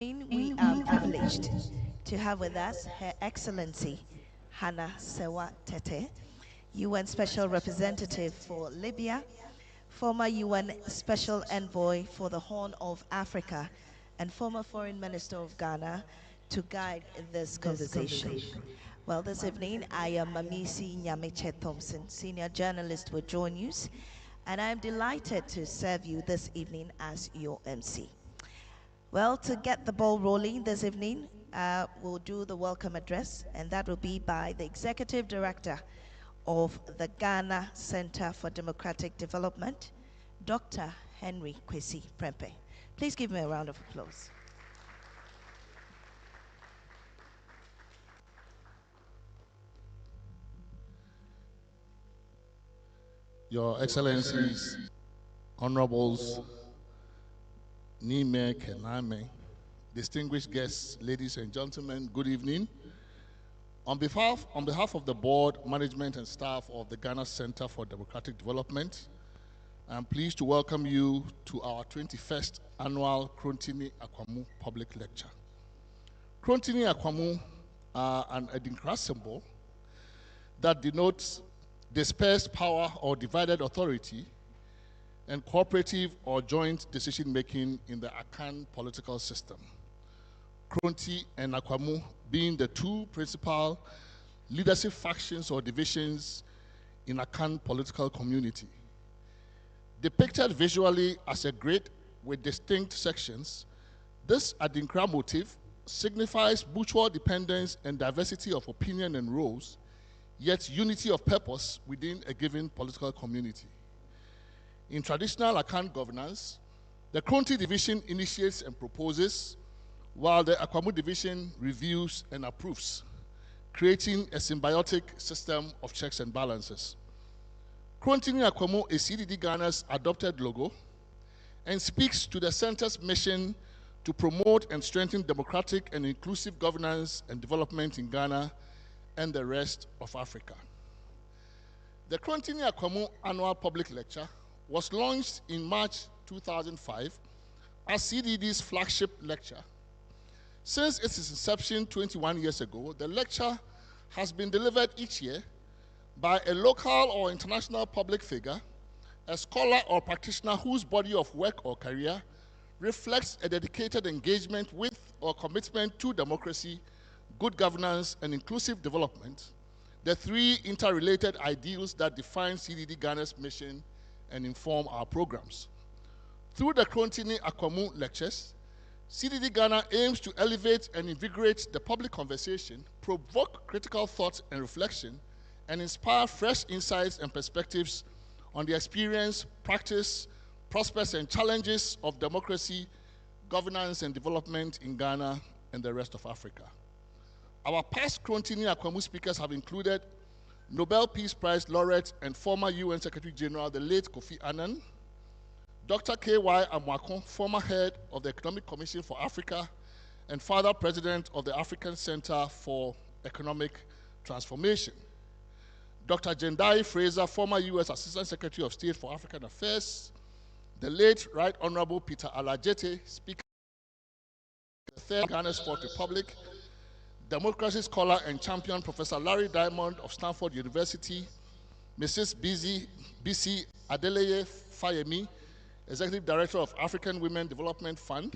We are privileged to have with us Her Excellency Hannah Sewa Tete, UN Special Representative for Libya, former UN Special Envoy for the Horn of Africa, and former Foreign Minister of Ghana, to guide this conversation. Well, this evening, I am Mamisi Nyameche Thompson, Senior Journalist with Joy News, and I'm delighted to serve you this evening as your MC. Well, to get the ball rolling this evening, we'll do the welcome address, and that will be by the Executive Director of the Ghana Center for Democratic Development, Dr. Henry Kwesi Prempeh. Please give me a round of applause. Your Excellencies, Honorables, Nime Kename, distinguished guests, ladies and gentlemen, good evening. On behalf of the board, management, and staff of the Ghana Center for Democratic Development, I am pleased to welcome you to our 21st annual Krontini Akwamu public lecture. Krontini Akwamu are an Adinkra symbol that denotes dispersed power or divided authority and cooperative or joint decision-making in the Akan political system. Kronti and Akwamu being the two principal leadership factions or divisions in Akan political community. Depicted visually as a grid with distinct sections, this Adinkra motif signifies mutual dependence and diversity of opinion and roles, yet unity of purpose within a given political community. In traditional Akan governance, the Kronti division initiates and proposes, while the Akwamu division reviews and approves, creating a symbiotic system of checks and balances. Krontini Akwamu is CDD-Ghana's adopted logo and speaks to the center's mission to promote and strengthen democratic and inclusive governance and development in Ghana and the rest of Africa. The Krontini Akwamu annual public lecture was launched in March 2005 as CDD's flagship lecture. Since its inception 21 years ago, the lecture has been delivered each year by a local or international public figure, a scholar or practitioner whose body of work or career reflects a dedicated engagement with or commitment to democracy, good governance, and inclusive development, the three interrelated ideals that define CDD-Ghana's mission and inform our programs. Through the Krontini Akwamu lectures, CDD-Ghana aims to elevate and invigorate the public conversation, provoke critical thought and reflection, and inspire fresh insights and perspectives on the experience, practice, prospects, and challenges of democracy, governance, and development in Ghana and the rest of Africa. Our past Krontini Akwamu speakers have included Nobel Peace Prize laureate and former UN Secretary General, the late Kofi Annan, Dr. K.Y. Amwakon, former head of the Economic Commission for Africa and father president of the African Center for Economic Transformation, Dr. Jendai Fraser, former U.S. Assistant Secretary of State for African Affairs, the late Right Honorable Peter Alajete, Speaker of the Third Ghana Fourth Republic, democracy scholar and champion Professor Larry Diamond of Stanford University, Mrs. Bisi Adeleye Fayemi, Executive Director of African Women Development Fund,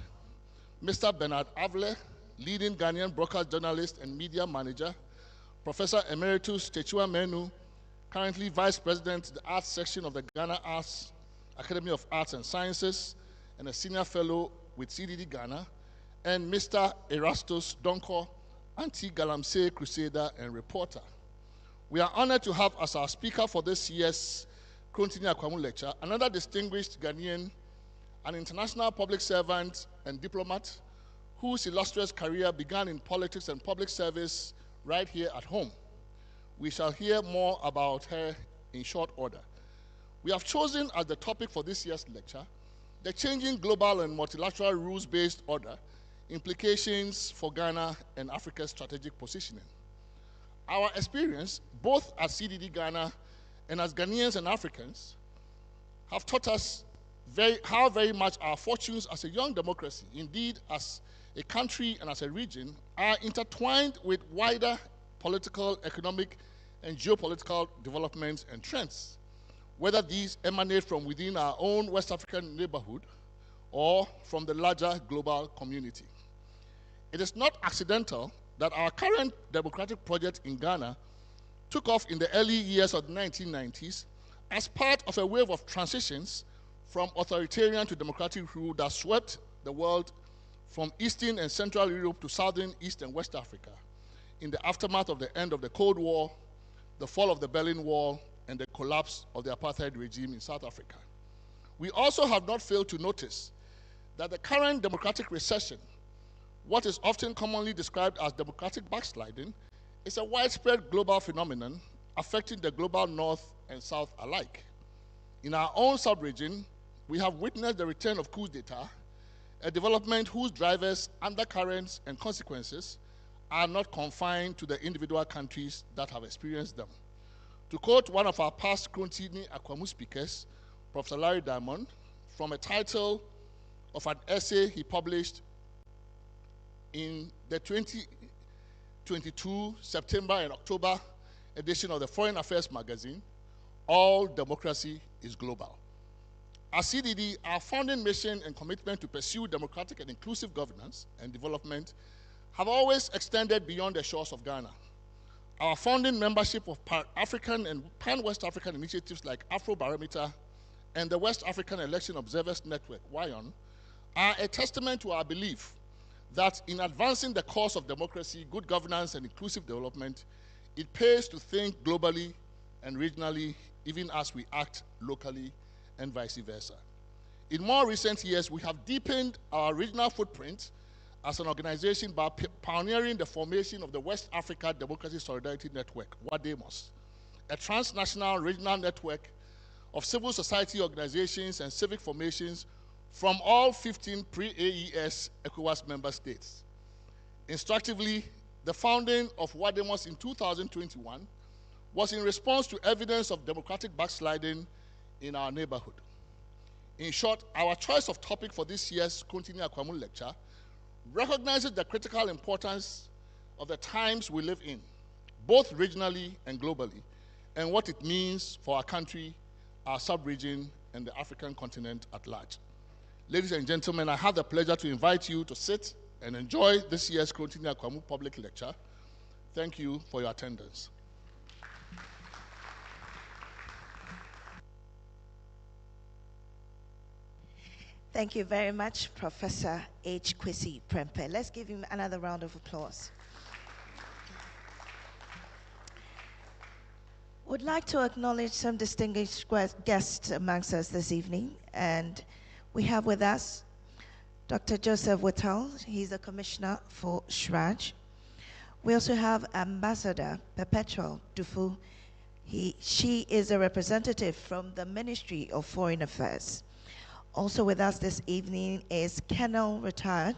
Mr. Bernard Avle, leading Ghanaian broadcast journalist and media manager, Professor Emeritus Techua Menu, currently Vice President, the Arts Section of the Ghana Arts Academy of Arts and Sciences, and a Senior Fellow with CDD Ghana, and Mr. Erastus Donko, anti-Galamsey crusader and reporter. We are honored to have as our speaker for this year's Krontini Akwamu lecture another distinguished Ghanaian, an international public servant and diplomat whose illustrious career began in politics and public service right here at home. We shall hear more about her in short order. We have chosen as the topic for this year's lecture the changing global and multilateral rules-based order, implications for Ghana and Africa's strategic positioning. Our experience, both at CDD Ghana and as Ghanaians and Africans, have taught us how very much our fortunes as a young democracy, indeed as a country and as a region, are intertwined with wider political, economic, and geopolitical developments and trends, whether these emanate from within our own West African neighborhood or from the larger global community. It is not accidental that our current democratic project in Ghana took off in the early years of the 1990s as part of a wave of transitions from authoritarian to democratic rule that swept the world from Eastern and Central Europe to Southern, East, and West Africa in the aftermath of the end of the Cold War, the fall of the Berlin Wall, and the collapse of the apartheid regime in South Africa. We also have not failed to notice that the current democratic recession, what is often commonly described as democratic backsliding, is a widespread global phenomenon affecting the global North and South alike. In our own sub-region, we have witnessed the return of coups d'etat, a development whose drivers, undercurrents, and consequences are not confined to the individual countries that have experienced them. To quote one of our past Krontini Akwamu speakers, Professor Larry Diamond, from a title of an essay he published in the 2022 September and October edition of the Foreign Affairs magazine, all democracy is global. As CDD, our founding mission and commitment to pursue democratic and inclusive governance and development have always extended beyond the shores of Ghana. Our founding membership of Pan-African and Pan-West African initiatives like Afrobarometer and the West African Election Observers Network, WION, are a testament to our belief that in advancing the cause of democracy, good governance, and inclusive development, it pays to think globally and regionally, even as we act locally and vice versa. In more recent years, we have deepened our regional footprint as an organization by pioneering the formation of the West Africa Democracy Solidarity Network, WADEMOS, a transnational regional network of civil society organizations and civic formations from all 15 pre-AES ECOWAS member states. Instructively, the founding of WADEMOS in 2021 was in response to evidence of democratic backsliding in our neighborhood. In short, our choice of topic for this year's Continue Akwamu lecture recognizes the critical importance of the times we live in, both regionally and globally, and what it means for our country, our sub-region, and the African continent at large. Ladies and gentlemen, I have the pleasure to invite you to sit and enjoy this year's Continue Akwamu public lecture. Thank you for your attendance. Thank you very much, Professor H. Kwesi Prempeh. Let's give him another round of applause. Would like to acknowledge some distinguished guests amongst us this evening, and we have with us Dr. Joseph Whittle. He's the Commissioner for SHRAJ. We also have Ambassador Perpetual Dufu. She is a representative from the Ministry of Foreign Affairs. Also with us this evening is Colonel Retired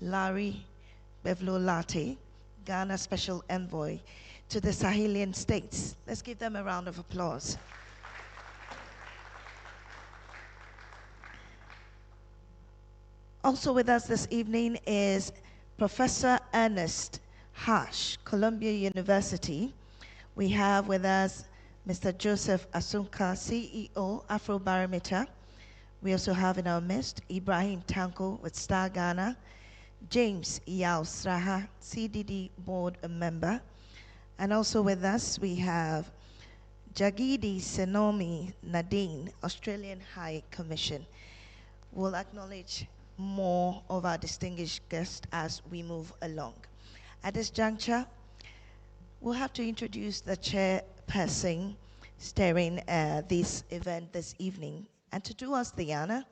Larry Bevlolate, Ghana Special Envoy to the Sahelian states. Let's give them a round of applause. Also with us this evening is Professor Ernest Hash, Columbia University. We have with us Mr. Joseph Asunka, CEO, Afrobarometer. We also have in our midst Ibrahim Tanko with Star Ghana, James Yao Sraha, CDD board member. And also with us we have Jagidi Senomi Nadine, Australian High Commission. We'll acknowledge more of our distinguished guests as we move along. At this juncture, we'll have to introduce the chairperson steering this event this evening. And to do us the honor,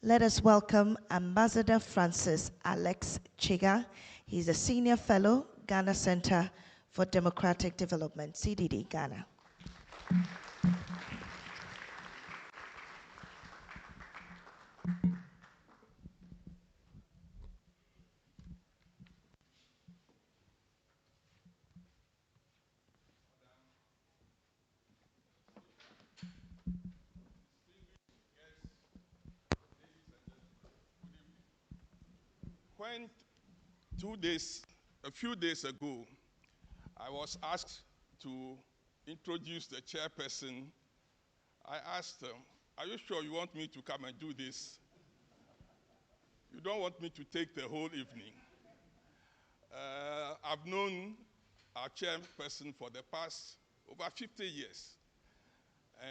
let us welcome Ambassador Francis Alex Chiga. He's a Senior Fellow, Ghana Center for Democratic Development, CDD-Ghana. A few days ago, I was asked to introduce the chairperson. I asked them, are you sure you want me to come and do this? You don't want me to take the whole evening. I've known our chairperson for the past over 50 years.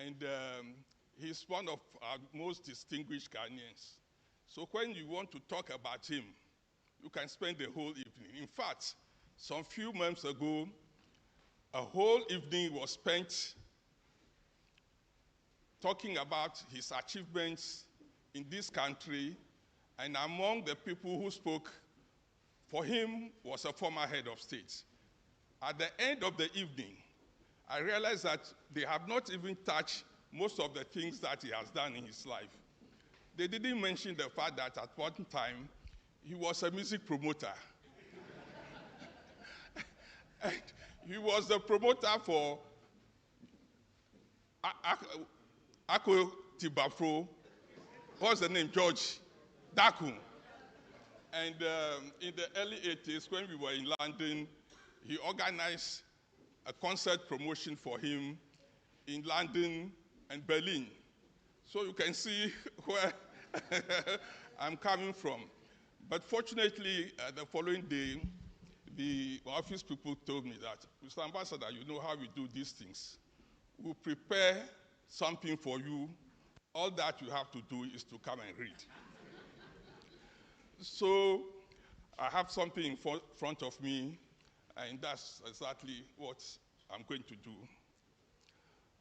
And he's one of our most distinguished Ghanaians. So when you want to talk about him, you can spend the whole evening. In fact, some few months ago, a whole evening was spent talking about his achievements in this country, and among the people who spoke for him was a former head of state. At the end of the evening, I realized that they have not even touched most of the things that he has done in his life. They didn't mention the fact that at one time, he was a music promoter. And he was the promoter for Ako Tibafro, what's the name, George Daku. And in the early 80s, when we were in London, he organized a concert promotion for him in London and Berlin. So you can see where I'm coming from. But fortunately, the following day, the office people told me that, Mr. Ambassador, you know how we do these things. We'll prepare something for you. All that you have to do is to come and read. So I have something in front of me, and that's exactly what I'm going to do.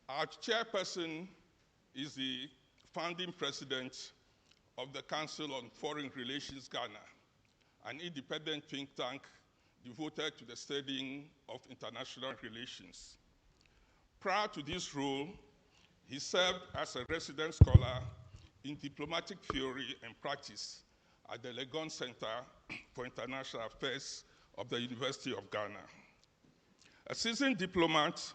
Our chairperson is the founding president of the Council on Foreign Relations Ghana, an independent think tank devoted to the studying of international relations. Prior to this role, he served as a resident scholar in diplomatic theory and practice at the Legon Center for International Affairs of the University of Ghana. A seasoned diplomat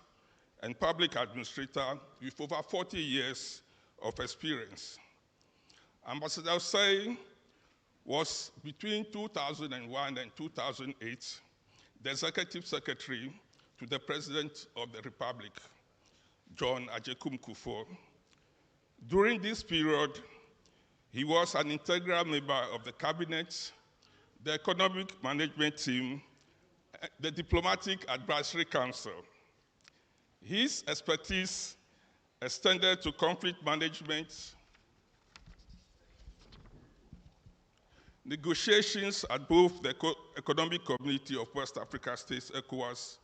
and public administrator with over 40 years of experience. Ambassador Osei was between 2001 and 2008 the executive secretary to the President of the Republic, John Agyekum Kufuor. During this period, he was an integral member of the cabinet, the economic management team, the diplomatic advisory council. His expertise extended to conflict management, negotiations at both the Economic Community of West Africa States, ECOWAS,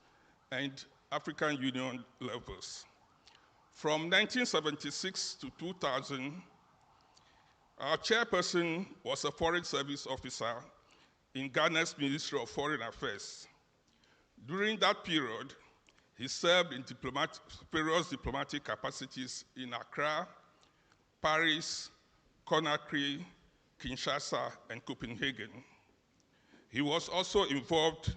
and African Union levels. From 1976 to 2000, our chairperson was a foreign service officer in Ghana's Ministry of Foreign Affairs. During that period, he served in various diplomatic capacities in Accra, Paris, Conakry, Kinshasa, and Copenhagen. He was also involved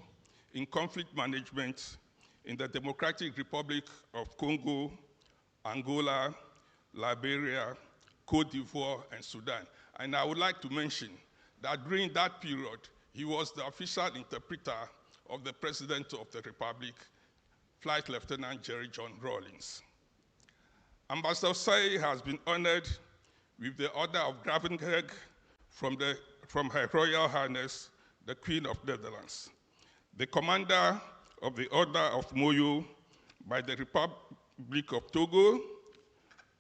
in conflict management in the Democratic Republic of Congo, Angola, Liberia, Cote d'Ivoire, and Sudan. And I would like to mention that during that period, he was the official interpreter of the President of the Republic, Flight Lieutenant Jerry John Rawlings. Ambassador Osei has been honored with the Order of Gravenhage from Her Royal Highness, the Queen of Netherlands, the Commander of the Order of Moyo by the Republic of Togo,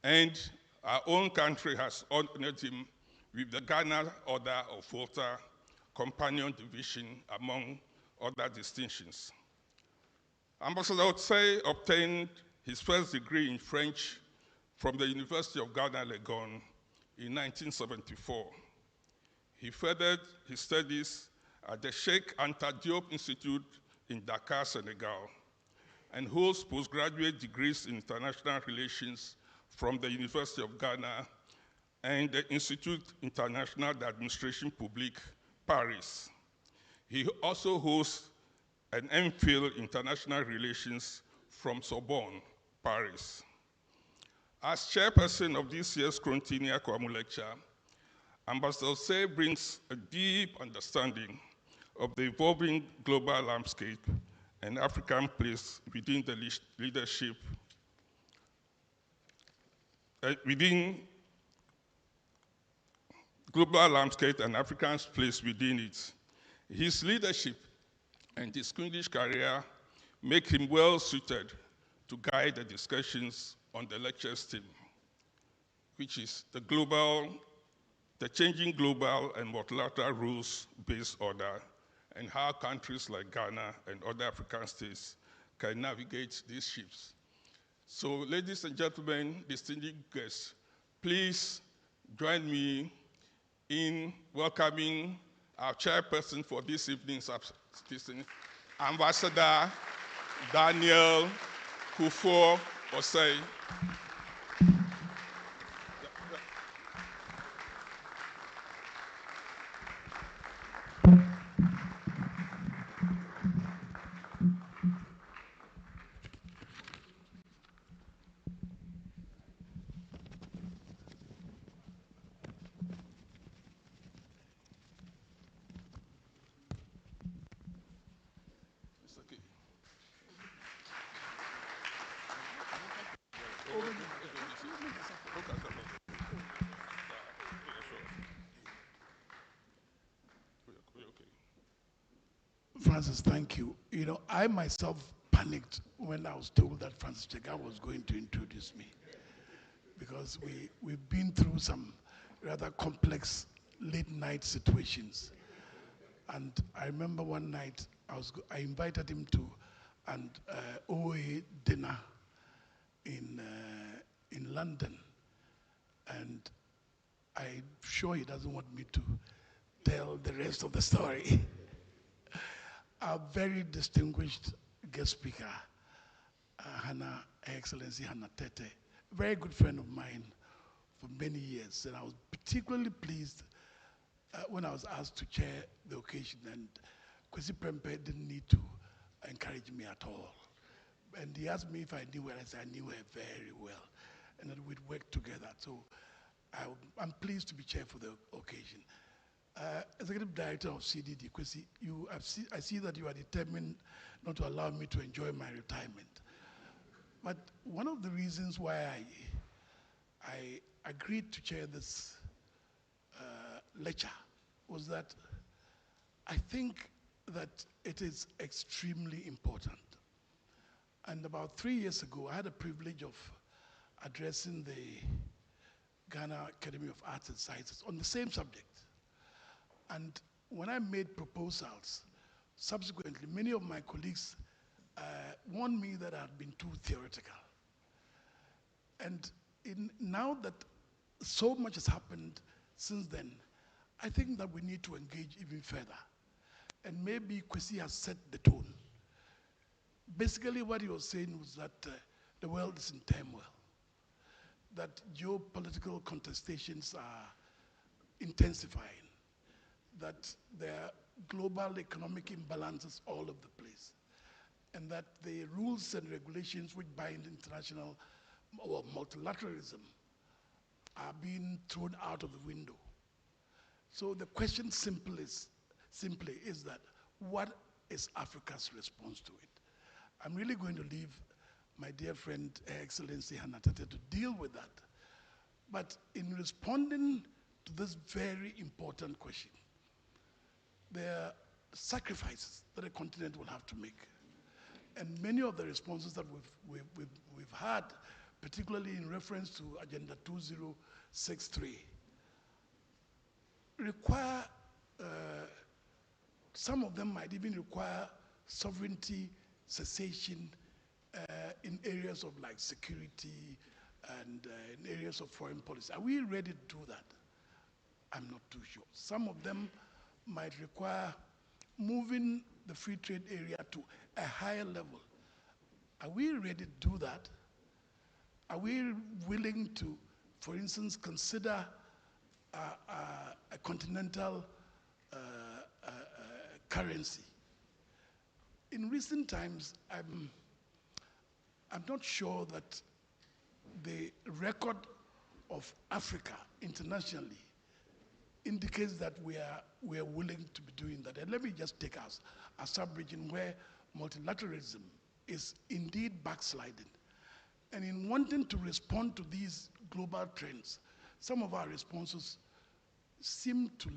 and our own country has honored him with the Ghana Order of Volta, Companion Division, among other distinctions. Ambassador Osei obtained his first degree in French from the University of Ghana, Legon, in 1974. He furthered his studies at the Sheikh Anta Diop Institute in Dakar, Senegal, and holds postgraduate degrees in international relations from the University of Ghana and the Institut International d'Administration Publique, Paris. He also holds an MPhil in International Relations from Sorbonne, Paris. As chairperson of this year's Krontinia Kwamu Lecture, Ambassador Osei brings a deep understanding of the evolving global landscape and African place within the leadership, within global landscape and Africa's place within it. His leadership and distinguished career make him well suited to guide the discussions on the lecture's theme, which is the changing global and multilateral rules-based order, and how countries like Ghana and other African states can navigate these shifts. So, ladies and gentlemen, distinguished guests, please join me in welcoming our chairperson for this evening's session, Ambassador Daniel Kufuor Osei. Francis, thank you. You know, I myself panicked when I was told that Francis Chega was going to introduce me, because we've been through some rather complex late night situations. And I remember one night I invited him to an OA dinner in London, and I'm sure he doesn't want me to tell the rest of the story. Our very distinguished guest speaker, Her Excellency Hannah Tete, a very good friend of mine for many years, and I was particularly pleased when I was asked to chair the occasion, and Kwesi Prempeh didn't need to encourage me at all. And he asked me if I knew her. I said I knew her very well, and that we'd work together. So I'm pleased to be chair for the occasion. Executive Director of CDD, Kwesi, I see that you are determined not to allow me to enjoy my retirement. But one of the reasons why I agreed to chair this lecture was that I think that it is extremely important. And about 3 years ago, I had the privilege of addressing the Ghana Academy of Arts and Sciences on the same subject. And when I made proposals, subsequently, many of my colleagues warned me that I had been too theoretical. And now that so much has happened since then, I think that we need to engage even further. And maybe Kwesi has set the tone. Basically, what he was saying was that the world is in turmoil, that geopolitical contestations are intensifying, that there are global economic imbalances all over the place, and that the rules and regulations which bind international or multilateralism are being thrown out of the window. So the question simply is that, what is Africa's response to it? I'm really going to leave my dear friend, Her Excellency Hannah Tete, to deal with that. But in responding to this very important question, there are sacrifices that a continent will have to make. And many of the responses that we've had, particularly in reference to Agenda 2063, require, some of them might even require sovereignty cessation in areas of like security and in areas of foreign policy. Are we ready to do that? I'm not too sure. Some of them might require moving the free trade area to a higher level. Are we ready to do that? Are we willing to, for instance, consider a continental currency? In recent times, I'm not sure that the record of Africa internationally indicates that we are willing to be doing that. And let me just take us a sub-region where multilateralism is indeed backsliding. And in wanting to respond to these global trends, some of our responses seem to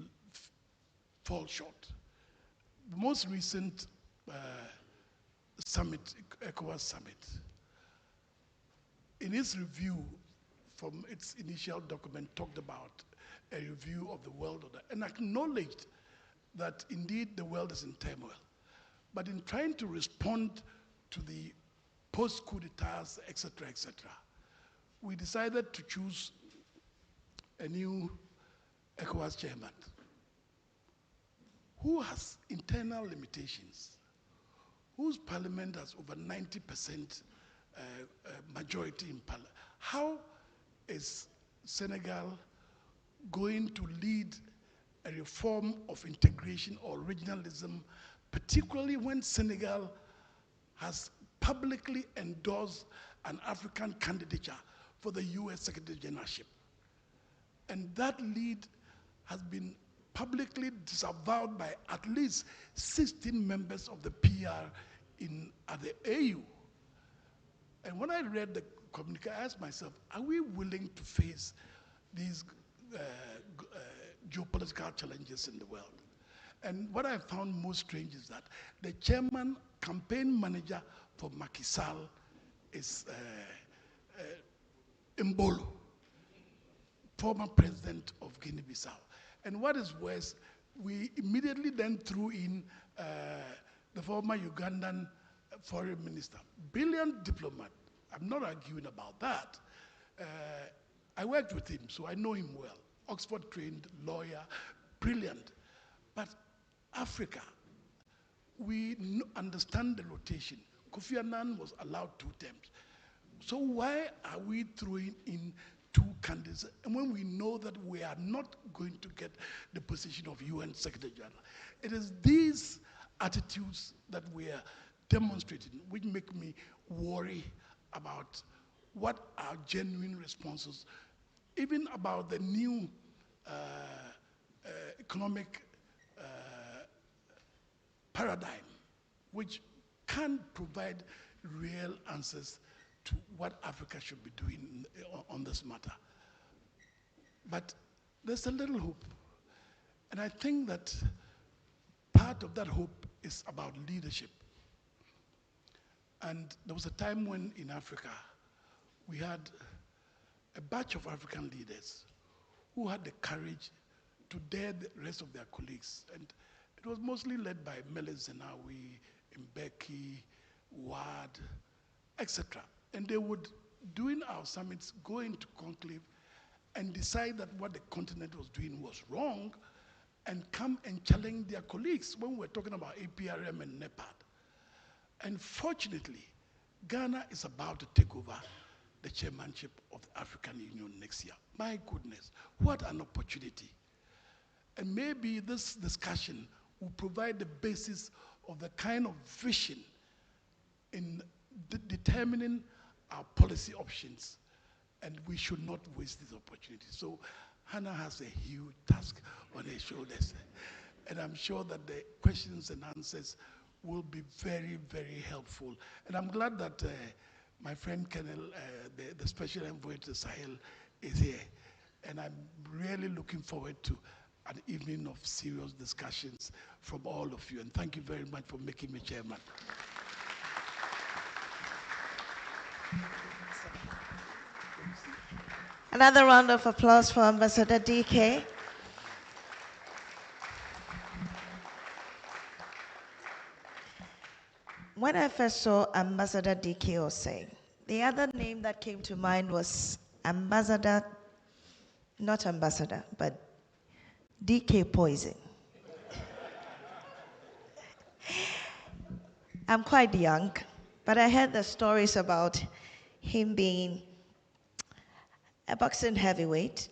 fall short. The most recent summit, ECOWAS summit, in its review from its initial document, talked about a review of the world order and acknowledged that indeed the world is in turmoil. But in trying to respond to the post-coup d'etats, etc., we decided to choose a new ECOWAS chairman who has internal limitations, whose parliament has over 90% majority in parliament. How is Senegal going to lead a reform of integration or regionalism, particularly when Senegal has publicly endorsed an African candidature for the US Secretary Generalship? And that lead has been publicly disavowed by at least 16 members of the PR at the AU. And when I read the communique, I asked myself, are we willing to face these geopolitical challenges in the world? And what I found most strange is that the chairman, campaign manager for Macky Sall is Mbolo, former president of Guinea-Bissau. And what is worse, we immediately then threw in the former Ugandan foreign minister, brilliant diplomat. I'm not arguing about that. I worked with him, so I know him well. Oxford-trained lawyer, brilliant. But Africa, we understand the rotation. Kofi Annan was allowed 2 terms. So why are we throwing in 2 candidates, and when we know that we are not going to get the position of UN Secretary General? It is these attitudes that we are demonstrating which make me worry about what are genuine responses, even about the new economic paradigm, which can provide real answers to what Africa should be doing on this matter. But there's a little hope. And I think that part of that hope is about leadership. And there was a time when in Africa, we had a batch of African leaders who had the courage to dare the rest of their colleagues. And it was mostly led by Meles Zenawi, Mbeki, Wad, etc. And they would, during our summits, go into conclave and decide that what the continent was doing was wrong and come and challenge their colleagues when we were talking about APRM and NEPAD. And fortunately, Ghana is about to take over the chairmanship of the African Union next year. My goodness, what an opportunity. And maybe this discussion will provide the basis of the kind of vision in determining our policy options, and we should not waste this opportunity. So Hannah has a huge task on her shoulders, and I'm sure that the questions and answers will be very, very helpful. And I'm glad that my friend Colonel, the Special Envoy to Sahel, is here. And I'm really looking forward to an evening of serious discussions from all of you. And thank you very much for making me chairman. Another round of applause for Ambassador DK. When I first saw Ambassador DK Osei, the other name that came to mind was Ambassador, not Ambassador, but DK Poison. I'm quite young, but I heard the stories about him being a boxing heavyweight.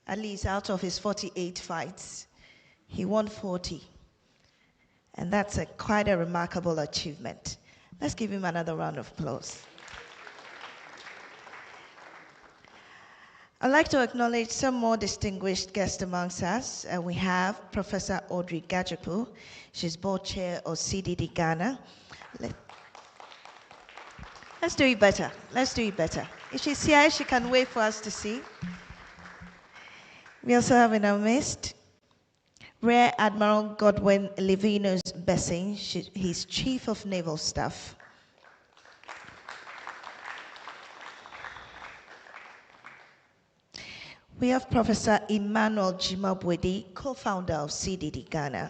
At least out of his 48 fights, he won 40. And that's quite a remarkable achievement. Let's give him another round of applause. I'd like to acknowledge some more distinguished guests amongst us. We have Professor Audrey Gajapu. She's board chair of CDD-Ghana. Let's do it better. Let's do it better. If she's here, she can wait for us to see. We also have in our midst Rear Admiral Godwin Livinus Bessing. He's Chief of Naval Staff. We have Professor Emmanuel Jimabwedi, co-founder of CDD-Ghana.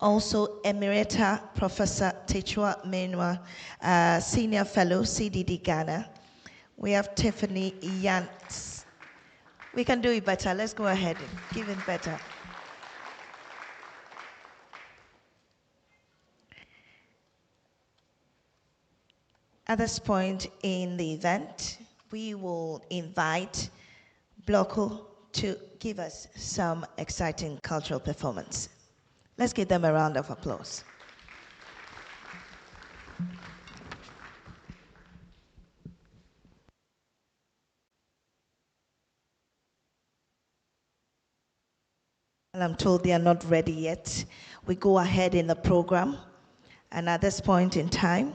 Also, Emerita Professor Techua Menua, Senior Fellow, CDD-Ghana. We have Tiffany Yantz. We can do it better. Let's go ahead and give it better. At this point in the event, we will invite Bloco to give us some exciting cultural performance. Let's give them a round of applause. And I'm told they are not ready yet. We go ahead in the program, and at this point in time,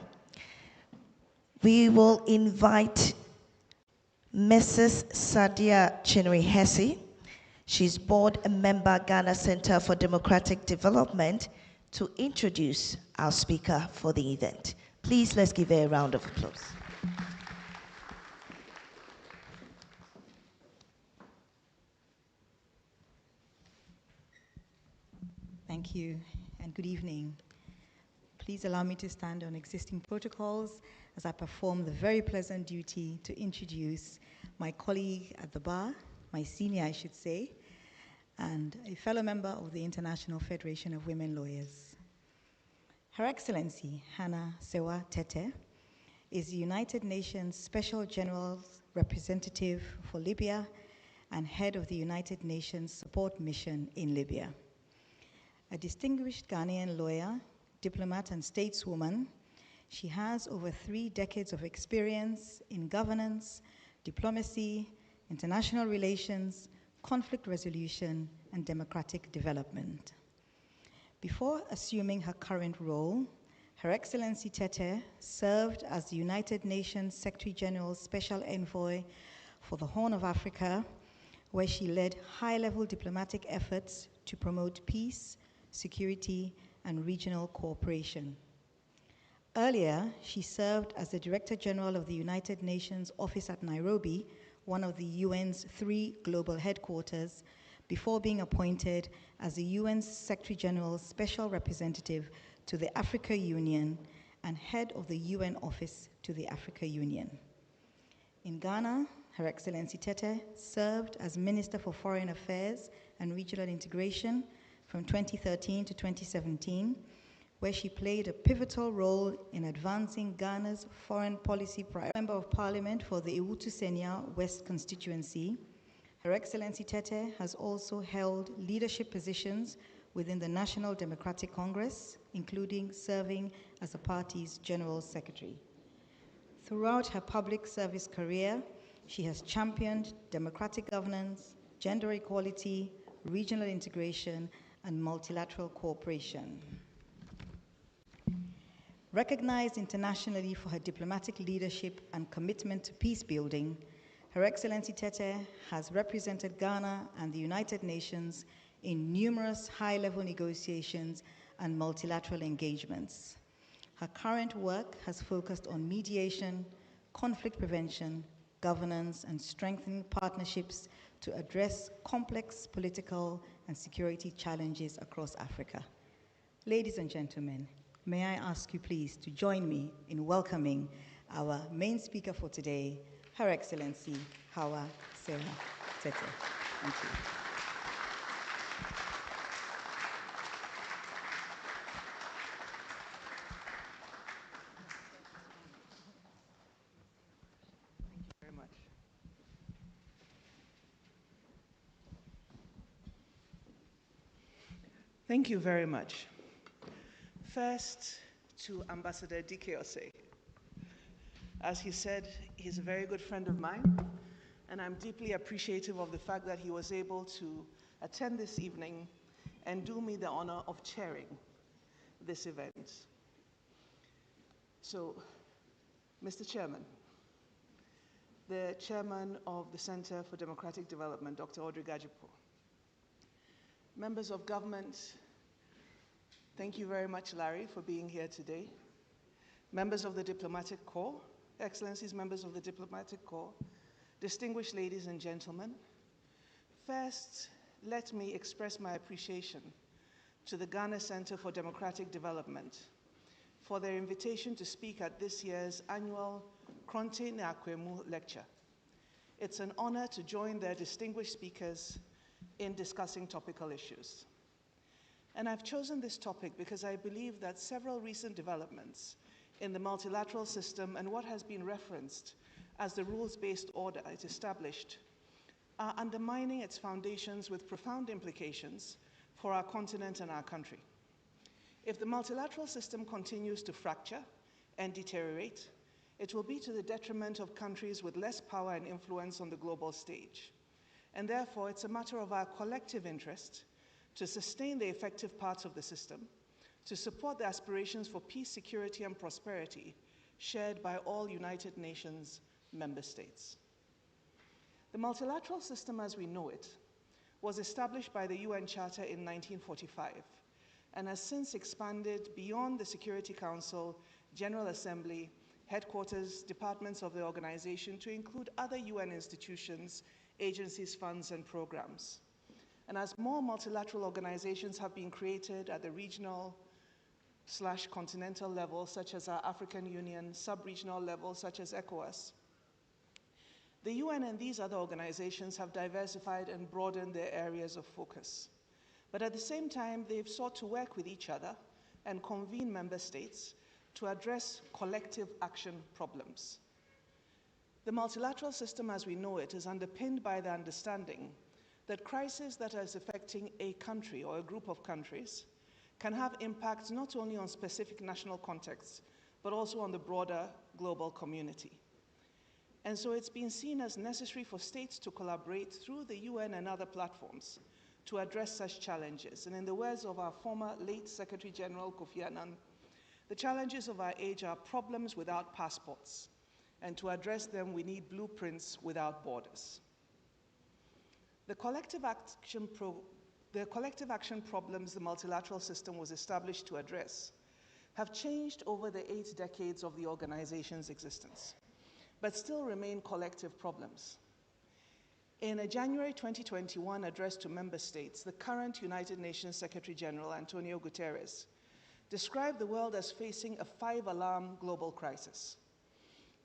we will invite Mrs. Sadia Chinwe-Hesse. She's board member, Ghana Center for Democratic Development, to introduce our speaker for the event. Please, let's give her a round of applause. Thank you, and good evening. Please allow me to stand on existing protocols as I perform the very pleasant duty to introduce my colleague at the bar, my senior, I should say, and a fellow member of the International Federation of Women Lawyers. Her Excellency Hannah Sewa Tete is the United Nations Special General Representative for Libya and head of the United Nations Support Mission in Libya. A distinguished Ghanaian lawyer, diplomat, and stateswoman, she has over 3 decades of experience in governance, diplomacy, international relations, conflict resolution, and democratic development. Before assuming her current role, Her Excellency Tete served as the United Nations Secretary General's Special Envoy for the Horn of Africa, where she led high-level diplomatic efforts to promote peace, security, and regional cooperation. Earlier, she served as the Director General of the United Nations Office at Nairobi, one of the UN's 3 global headquarters, before being appointed as the UN's Secretary General's Special Representative to the Africa Union and head of the UN Office to the Africa Union. In Ghana, Her Excellency Tete served as Minister for Foreign Affairs and Regional Integration from 2013 to 2017, where she played a pivotal role in advancing Ghana's foreign policy priorities. Member of Parliament for the Ewutu Senya West constituency, Her Excellency Tete has also held leadership positions within the National Democratic Congress, including serving as the party's General Secretary. Throughout her public service career, she has championed democratic governance, gender equality, regional integration, and multilateral cooperation. Recognized internationally for her diplomatic leadership and commitment to peace building, Her Excellency Tete has represented Ghana and the United Nations in numerous high-level negotiations and multilateral engagements. Her current work has focused on mediation, conflict prevention, governance, and strengthening partnerships to address complex political and security challenges across Africa. Ladies and gentlemen, may I ask you please to join me in welcoming our main speaker for today, Her Excellency Hawa Sewa Tete. Thank you. Thank you very much. First, to Ambassador Dike Osei. As he said, he's a very good friend of mine, and I'm deeply appreciative of the fact that he was able to attend this evening and do me the honor of chairing this event. So, Mr. Chairman, the chairman of the Center for Democratic Development, Dr. Audrey Gajipo, members of government, thank you very much, Larry, for being here today. Members of the Diplomatic Corps, Excellencies, members of the Diplomatic Corps, distinguished ladies and gentlemen, first, let me express my appreciation to the Ghana Center for Democratic Development for their invitation to speak at this year's annual Kronte Nyakwemu lecture. It's an honor to join their distinguished speakers in discussing topical issues. And I've chosen this topic because I believe that several recent developments in the multilateral system and what has been referenced as the rules-based order it established are undermining its foundations with profound implications for our continent and our country. If the multilateral system continues to fracture and deteriorate, it will be to the detriment of countries with less power and influence on the global stage. And therefore, it's a matter of our collective interest to sustain the effective parts of the system, to support the aspirations for peace, security, and prosperity shared by all United Nations member states. The multilateral system as we know it was established by the UN Charter in 1945 and has since expanded beyond the Security Council, General Assembly, headquarters, departments of the organization to include other UN institutions, agencies, funds, and programs. And as more multilateral organizations have been created at the regional/continental level, such as our African Union, sub-regional level, such as ECOWAS, the UN and these other organizations have diversified and broadened their areas of focus. But at the same time, they've sought to work with each other and convene member states to address collective action problems. The multilateral system as we know it is underpinned by the understanding that crisis that is affecting a country or a group of countries can have impacts not only on specific national contexts, but also on the broader global community. And so it's been seen as necessary for states to collaborate through the UN and other platforms to address such challenges. And in the words of our former late Secretary General Kofi Annan, the challenges of our age are problems without passports, and to address them we need blueprints without borders. The collective action problems the multilateral system was established to address have changed over the 8 decades of the organization's existence, but still remain collective problems. In a January 2021 address to member states, the current United Nations Secretary General, Antonio Guterres, described the world as facing a 5-alarm global crisis.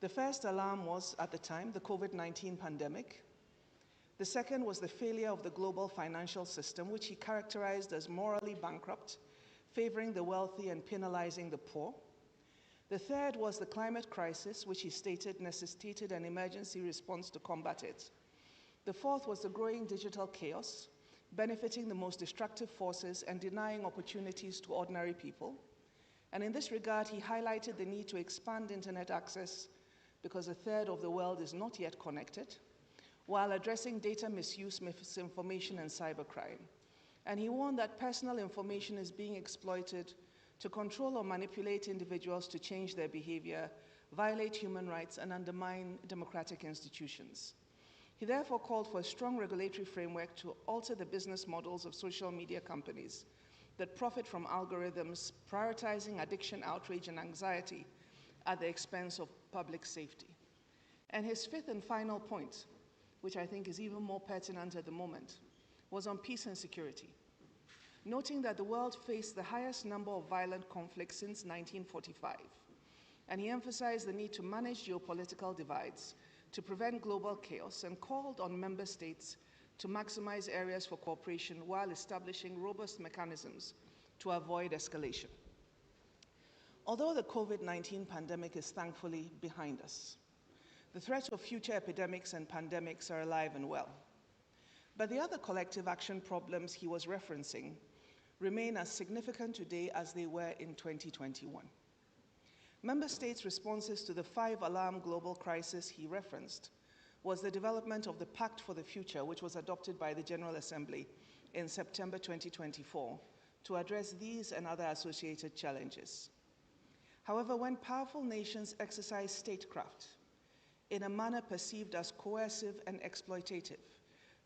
The first alarm was, at the time, the COVID-19 pandemic. The second was the failure of the global financial system, which he characterized as morally bankrupt, favoring the wealthy and penalizing the poor. The third was the climate crisis, which he stated necessitated an emergency response to combat it. The fourth was the growing digital chaos, benefiting the most destructive forces and denying opportunities to ordinary people. And in this regard, he highlighted the need to expand internet access because a third of the world is not yet connected, while addressing data misuse, misinformation, and cybercrime. And he warned that personal information is being exploited to control or manipulate individuals to change their behavior, violate human rights, and undermine democratic institutions. He therefore called for a strong regulatory framework to alter the business models of social media companies that profit from algorithms prioritizing addiction, outrage, and anxiety at the expense of public safety. And his fifth and final point, which I think is even more pertinent at the moment, was on peace and security, noting that the world faced the highest number of violent conflicts since 1945. And he emphasized the need to manage geopolitical divides, to prevent global chaos, and called on member states to maximize areas for cooperation while establishing robust mechanisms to avoid escalation. Although the COVID-19 pandemic is thankfully behind us, the threat of future epidemics and pandemics are alive and well. But the other collective action problems he was referencing remain as significant today as they were in 2021. Member States' responses to the 5-alarm global crisis he referenced was the development of the Pact for the Future, which was adopted by the General Assembly in September 2024 to address these and other associated challenges. However, when powerful nations exercise statecraft in a manner perceived as coercive and exploitative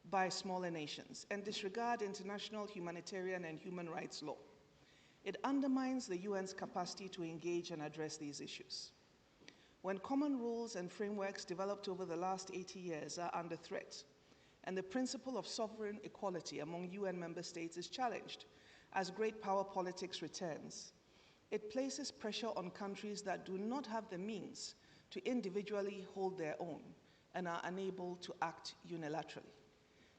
by smaller nations and disregard international humanitarian and human rights law, it undermines the UN's capacity to engage and address these issues. When common rules and frameworks developed over the last 80 years are under threat, and the principle of sovereign equality among UN member states is challenged as great power politics returns, it places pressure on countries that do not have the means to individually hold their own and are unable to act unilaterally.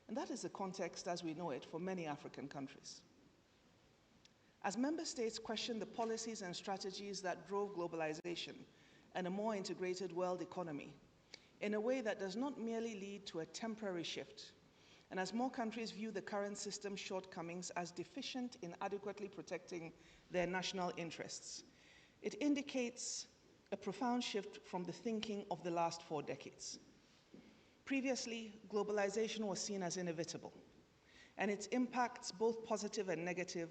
And that is the context as we know it for many African countries. As member states question the policies and strategies that drove globalization and a more integrated world economy in a way that does not merely lead to a temporary shift, and as more countries view the current system's shortcomings as deficient in adequately protecting their national interests, it indicates a profound shift from the thinking of the last 4 decades. Previously, globalization was seen as inevitable, and its impacts, both positive and negative,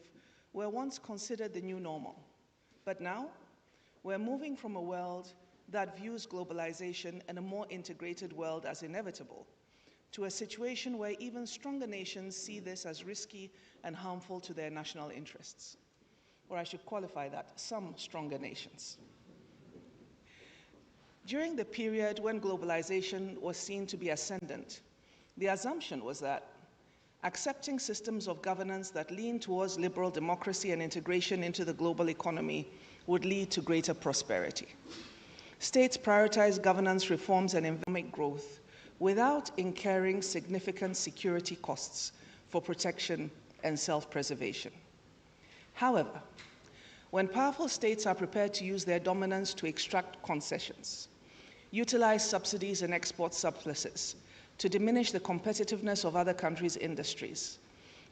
were once considered the new normal. But now, we're moving from a world that views globalization and a more integrated world as inevitable to a situation where even stronger nations see this as risky and harmful to their national interests. Or I should qualify that, some stronger nations. During the period when globalization was seen to be ascendant, the assumption was that accepting systems of governance that lean towards liberal democracy and integration into the global economy would lead to greater prosperity. States prioritize governance reforms and economic growth without incurring significant security costs for protection and self-preservation. However, when powerful states are prepared to use their dominance to extract concessions, utilize subsidies and export surpluses to diminish the competitiveness of other countries' industries,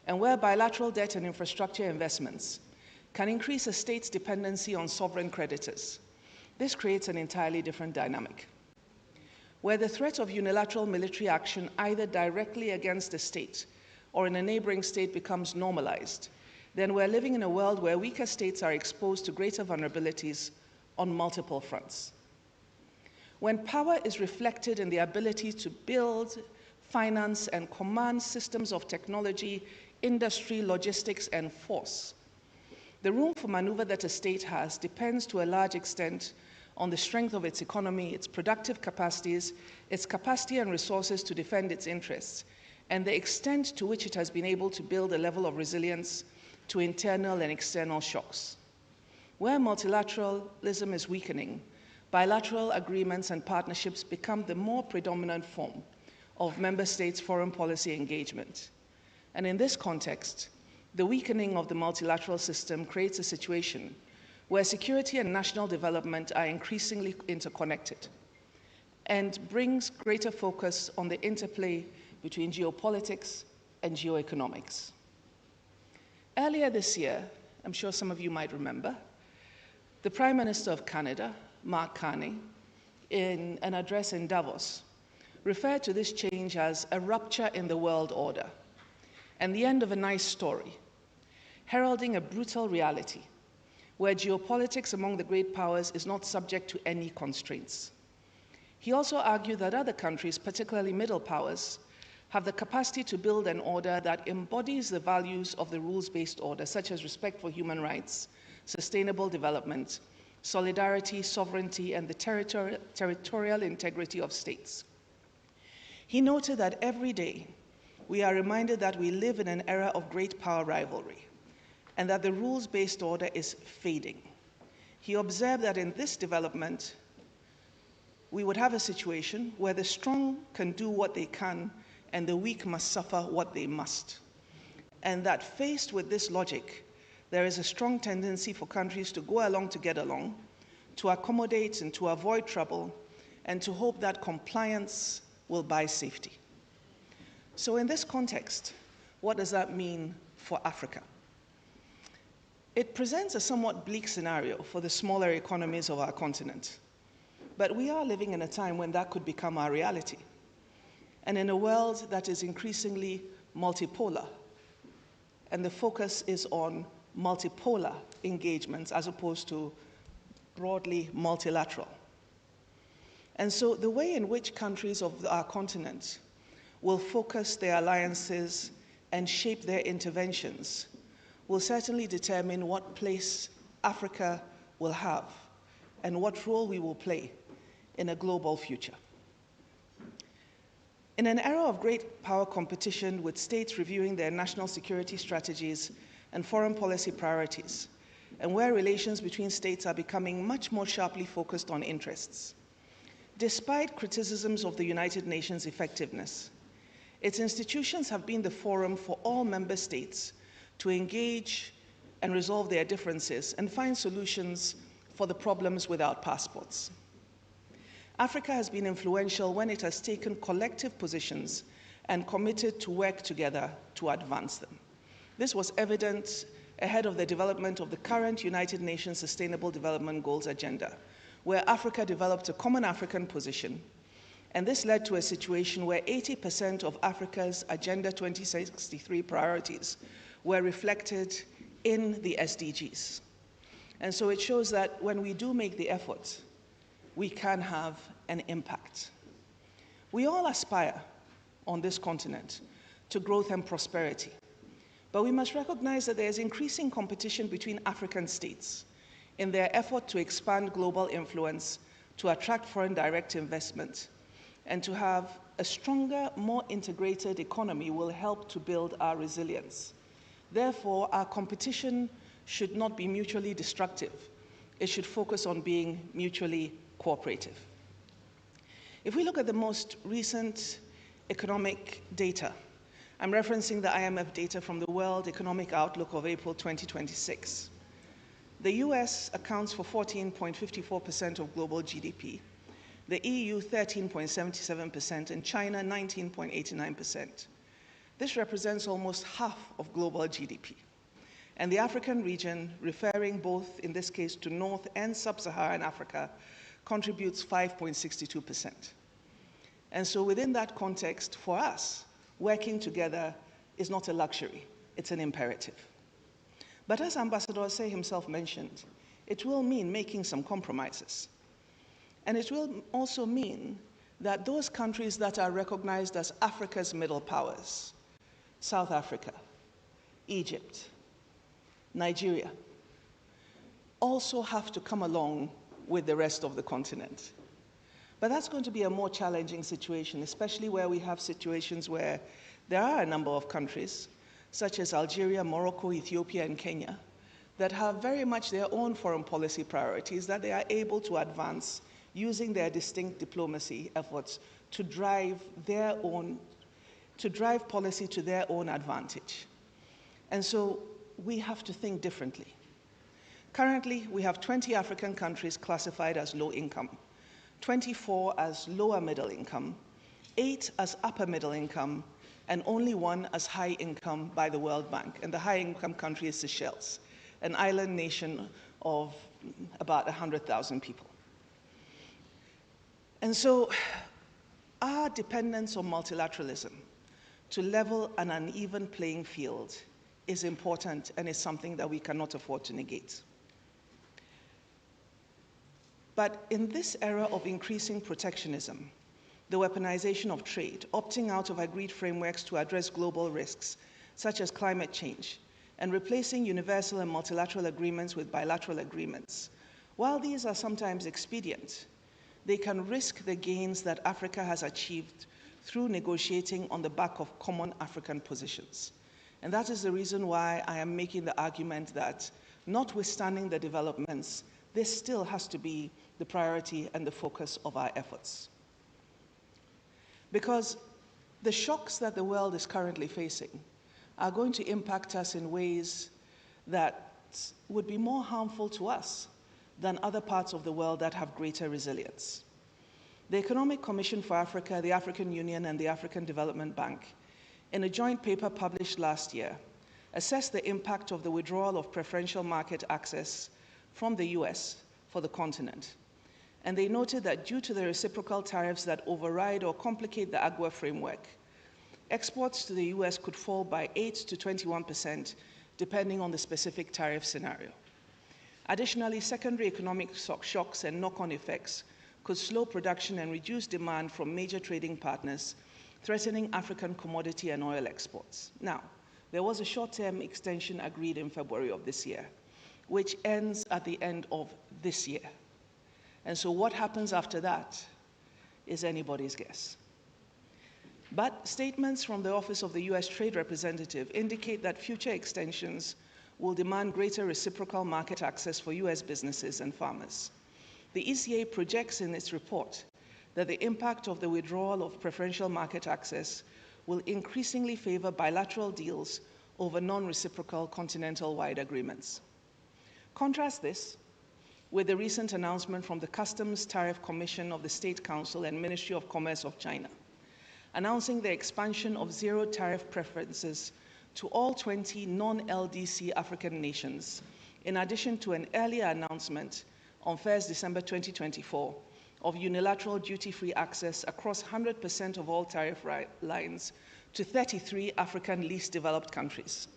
and where bilateral debt and infrastructure investments can increase a state's dependency on sovereign creditors, this creates an entirely different dynamic. Where the threat of unilateral military action either directly against a state or in a neighboring state becomes normalized, then we're living in a world where weaker states are exposed to greater vulnerabilities on multiple fronts. When power is reflected in the ability to build, finance, and command systems of technology, industry, logistics, and force, the room for maneuver that a state has depends to a large extent on the strength of its economy, its productive capacities, its capacity and resources to defend its interests, and the extent to which it has been able to build a level of resilience to internal and external shocks. Where multilateralism is weakening, bilateral agreements and partnerships become the more predominant form of member states' foreign policy engagement. And in this context, the weakening of the multilateral system creates a situation where security and national development are increasingly interconnected and brings greater focus on the interplay between geopolitics and geoeconomics. Earlier this year, I'm sure some of you might remember, the Prime Minister of Canada, Mark Carney, in an address in Davos, referred to this change as a rupture in the world order and the end of a nice story, heralding a brutal reality where geopolitics among the great powers is not subject to any constraints. He also argued that other countries, particularly middle powers, have the capacity to build an order that embodies the values of the rules-based order, such as respect for human rights, sustainable development, solidarity, sovereignty, and the territorial integrity of states. He noted that every day we are reminded that we live in an era of great power rivalry and that the rules-based order is fading. He observed that in this development, we would have a situation where the strong can do what they can and the weak must suffer what they must. And that faced with this logic, there is a strong tendency for countries to go along to get along, to accommodate and to avoid trouble, and to hope that compliance will buy safety. So in this context, what does that mean for Africa? It presents a somewhat bleak scenario for the smaller economies of our continent. But we are living in a time when that could become our reality. And in a world that is increasingly multipolar, and the focus is on multipolar engagements as opposed to broadly multilateral. And so the way in which countries of our continent will focus their alliances and shape their interventions will certainly determine what place Africa will have and what role we will play in a global future. In an era of great power competition with states reviewing their national security strategies and foreign policy priorities, and where relations between states are becoming much more sharply focused on interests, despite criticisms of the United Nations' effectiveness, its institutions have been the forum for all member states to engage and resolve their differences and find solutions for the problems without passports. Africa has been influential when it has taken collective positions and committed to work together to advance them. This was evident ahead of the development of the current United Nations Sustainable Development Goals agenda, where Africa developed a common African position. And this led to a situation where 80% of Africa's Agenda 2063 priorities were reflected in the SDGs. And so it shows that when we do make the effort, we can have an impact. We all aspire on this continent to growth and prosperity, but we must recognize that there is increasing competition between African states in their effort to expand global influence, to attract foreign direct investment, and to have a stronger, more integrated economy will help to build our resilience. Therefore, our competition should not be mutually destructive. It should focus on being mutually cooperative. If we look at the most recent economic data, I'm referencing the IMF data from the World Economic Outlook of April 2026. The US accounts for 14.54% of global GDP, the EU 13.77%, and China 19.89%. This represents almost half of global GDP. And the African region, referring both in this case to North and Sub-Saharan Africa, contributes 5.62%. And so within that context, for us, working together is not a luxury, it's an imperative. But as Ambassador Say himself mentioned, it will mean making some compromises. And it will also mean that those countries that are recognized as Africa's middle powers, South Africa, Egypt, Nigeria, also have to come along with the rest of the continent. But that's going to be a more challenging situation, especially where we have situations where there are a number of countries, such as Algeria, Morocco, Ethiopia, and Kenya, that have very much their own foreign policy priorities that they are able to advance using their distinct diplomacy efforts to drive policy to their own advantage. And so we have to think differently. Currently, we have 20 African countries classified as low income, 24 as lower middle income, 8 as upper middle income, and only 1 as high income by the World Bank. And the high income country is Seychelles, an island nation of about 100,000 people. And so our dependence on multilateralism to level an uneven playing field is important and is something that we cannot afford to negate. But in this era of increasing protectionism, the weaponization of trade, opting out of agreed frameworks to address global risks, such as climate change, and replacing universal and multilateral agreements with bilateral agreements, while these are sometimes expedient, they can risk the gains that Africa has achieved through negotiating on the back of common African positions. And that is the reason why I am making the argument that, notwithstanding the developments, this still has to be the priority and the focus of our efforts. Because the shocks that the world is currently facing are going to impact us in ways that would be more harmful to us than other parts of the world that have greater resilience. The Economic Commission for Africa, the African Union, and the African Development Bank, in a joint paper published last year, assessed the impact of the withdrawal of preferential market access from the US for the continent. And they noted that due to the reciprocal tariffs that override or complicate the AGWA framework, exports to the US could fall by 8 to 21%, depending on the specific tariff scenario. Additionally, secondary economic shocks and knock-on effects could slow production and reduce demand from major trading partners, threatening African commodity and oil exports. Now, there was a short-term extension agreed in February of this year, which ends at the end of this year. And so what happens after that is anybody's guess. But statements from the Office of the US Trade Representative indicate that future extensions will demand greater reciprocal market access for US businesses and farmers. The ECA projects in its report that the impact of the withdrawal of preferential market access will increasingly favor bilateral deals over non-reciprocal continental-wide agreements. Contrast this with the recent announcement from the Customs Tariff Commission of the State Council and Ministry of Commerce of China, announcing the expansion of zero tariff preferences to all 20 non-LDC African nations, in addition to an earlier announcement on 1st December 2024 of unilateral duty-free access across 100% of all tariff lines to 33 African least developed countries.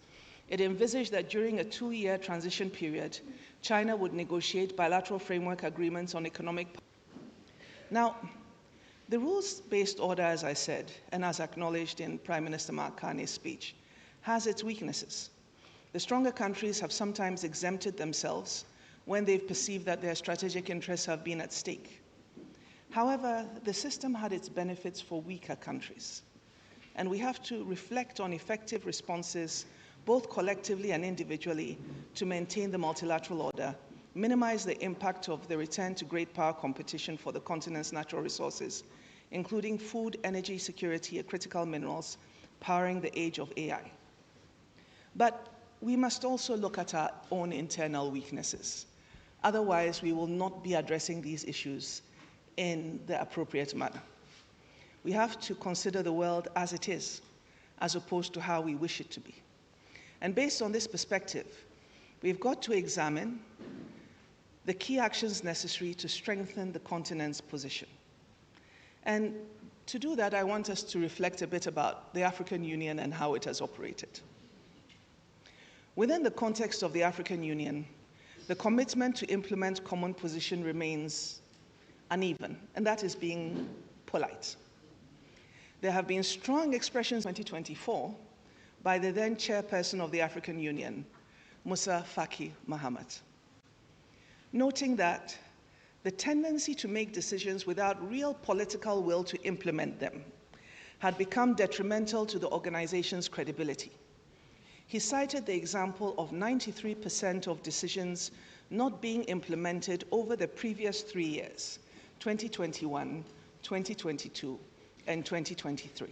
It envisaged that during a 2-year transition period, China would negotiate bilateral framework agreements on economic. Now, the rules-based order, as I said, and as acknowledged in Prime Minister Mark Carney's speech, has its weaknesses. The stronger countries have sometimes exempted themselves when they've perceived that their strategic interests have been at stake. However, the system had its benefits for weaker countries, and we have to reflect on effective responses both collectively and individually, to maintain the multilateral order, minimize the impact of the return to great power competition for the continent's natural resources, including food, energy security, and critical minerals, powering the age of AI. But we must also look at our own internal weaknesses. Otherwise, we will not be addressing these issues in the appropriate manner. We have to consider the world as it is, as opposed to how we wish it to be. And based on this perspective, we've got to examine the key actions necessary to strengthen the continent's position. And to do that, I want us to reflect a bit about the African Union and how it has operated. Within the context of the African Union, the commitment to implement common position remains uneven, and that is being polite. There have been strong expressions in 2024 by the then chairperson of the African Union, Musa Faki Mahamat, noting that the tendency to make decisions without real political will to implement them had become detrimental to the organization's credibility. He cited the example of 93% of decisions not being implemented over the previous 3 years, 2021, 2022, and 2023.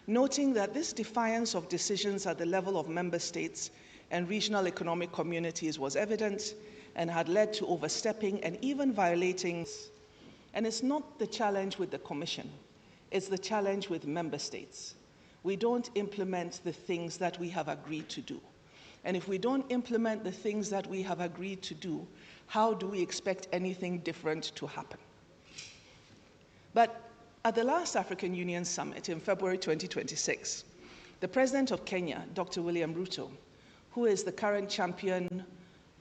Noting that this defiance of decisions at the level of member states and regional economic communities was evident and had led to overstepping and even violating. And it's not the challenge with the Commission, it's the challenge with member states. We don't implement the things that we have agreed to do. And if we don't implement the things that we have agreed to do, how do we expect anything different to happen? But at the last African Union Summit in February 2026, the President of Kenya, Dr. William Ruto, who is the current champion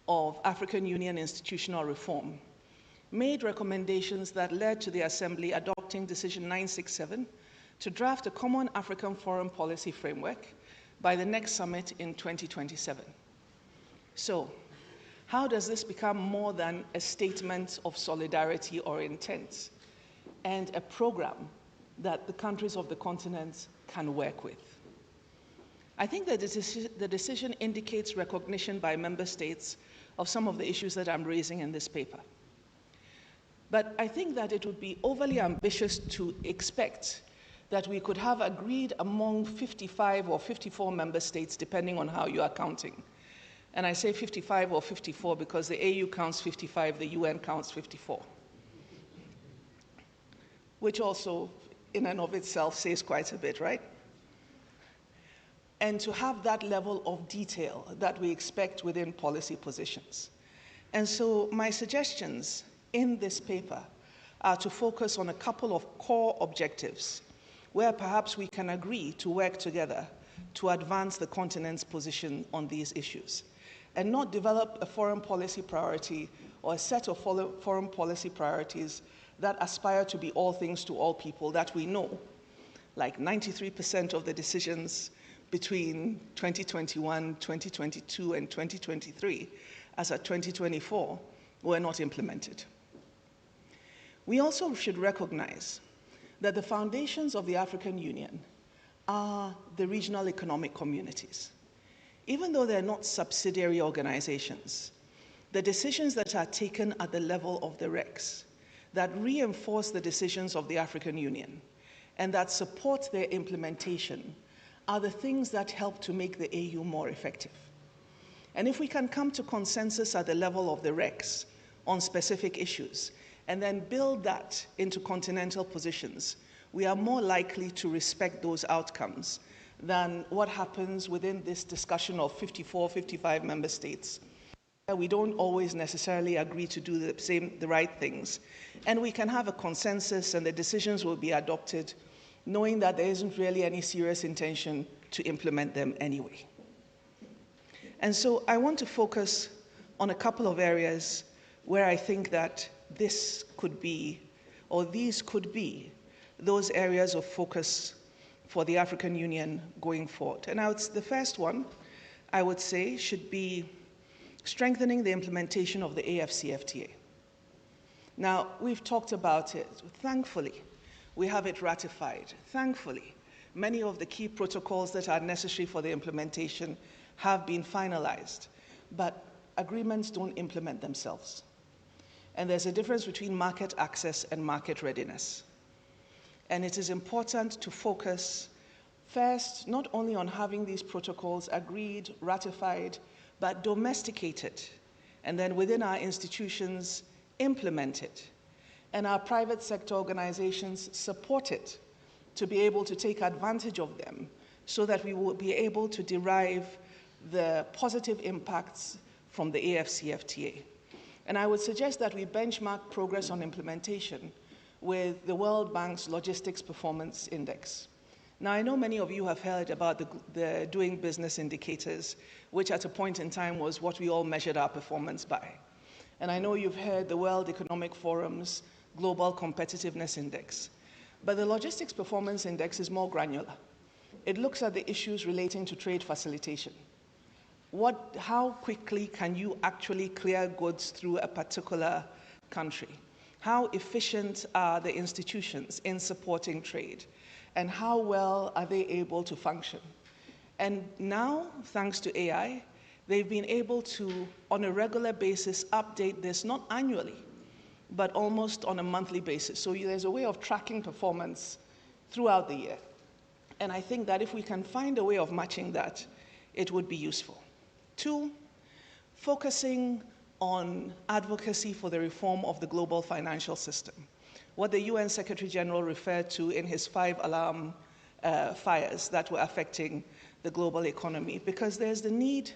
of African Union institutional reform, made recommendations that led to the Assembly adopting Decision 967 to draft a common African foreign policy framework by the next summit in 2027. So, how does this become more than a statement of solidarity or intent, and a program that the countries of the continent can work with? I think that the decision indicates recognition by member states of some of the issues that I'm raising in this paper. But I think that it would be overly ambitious to expect that we could have agreed among 55 or 54 member states, depending on how you are counting. And I say 55 or 54 because the AU counts 55, the UN counts 54. Which also, in and of itself, says quite a bit, right? and to have that level of detail that we expect within policy positions. And so my suggestions in this paper are to focus on a couple of core objectives where perhaps we can agree to work together to advance the continent's position on these issues, and not develop a foreign policy priority or a set of foreign policy priorities that aspire to be all things to all people that we know, like 93% of the decisions between 2021, 2022, and 2023, as at 2024, were not implemented. We also should recognize that the foundations of the African Union are the regional economic communities. Even though they're not subsidiary organizations, the decisions that are taken at the level of the RECs that reinforce the decisions of the African Union and that support their implementation are the things that help to make the AU more effective. And if we can come to consensus at the level of the RECs on specific issues and then build that into continental positions, we are more likely to respect those outcomes than what happens within this discussion of 54, 55 member states. We don't always necessarily agree to do the right things. And we can have a consensus and the decisions will be adopted knowing that there isn't really any serious intention to implement them anyway. And so I want to focus on a couple of areas where I think that this could be, or these could be, those areas of focus for the African Union going forward. And the first one, I would say, should be strengthening the implementation of the AFCFTA. Now, we've talked about it. Thankfully, we have it ratified. Thankfully, many of the key protocols that are necessary for the implementation have been finalized, but agreements don't implement themselves. And there's a difference between market access and market readiness. And it is important to focus first, not only on having these protocols agreed, ratified, but domesticated, and then within our institutions, implemented, and our private sector organizations supported to be able to take advantage of them so that we will be able to derive the positive impacts from the AFCFTA. And I would suggest that we benchmark progress on implementation with the World Bank's Logistics Performance Index. Now, I know many of you have heard about the Doing Business indicators, which at a point in time was what we all measured our performance by. And I know you've heard the World Economic Forum's Global Competitiveness Index. But the Logistics Performance Index is more granular. It looks at the issues relating to trade facilitation. How quickly can you actually clear goods through a particular country? How efficient are the institutions in supporting trade? And how well are they able to function? And now, thanks to AI, they've been able to, on a regular basis, update this, not annually, but almost on a monthly basis. So there's a way of tracking performance throughout the year. And I think that if we can find a way of matching that, it would be useful. 2, focusing on advocacy for the reform of the global financial system, what the UN Secretary General referred to in his 5 alarm fires that were affecting the global economy, because there's the need,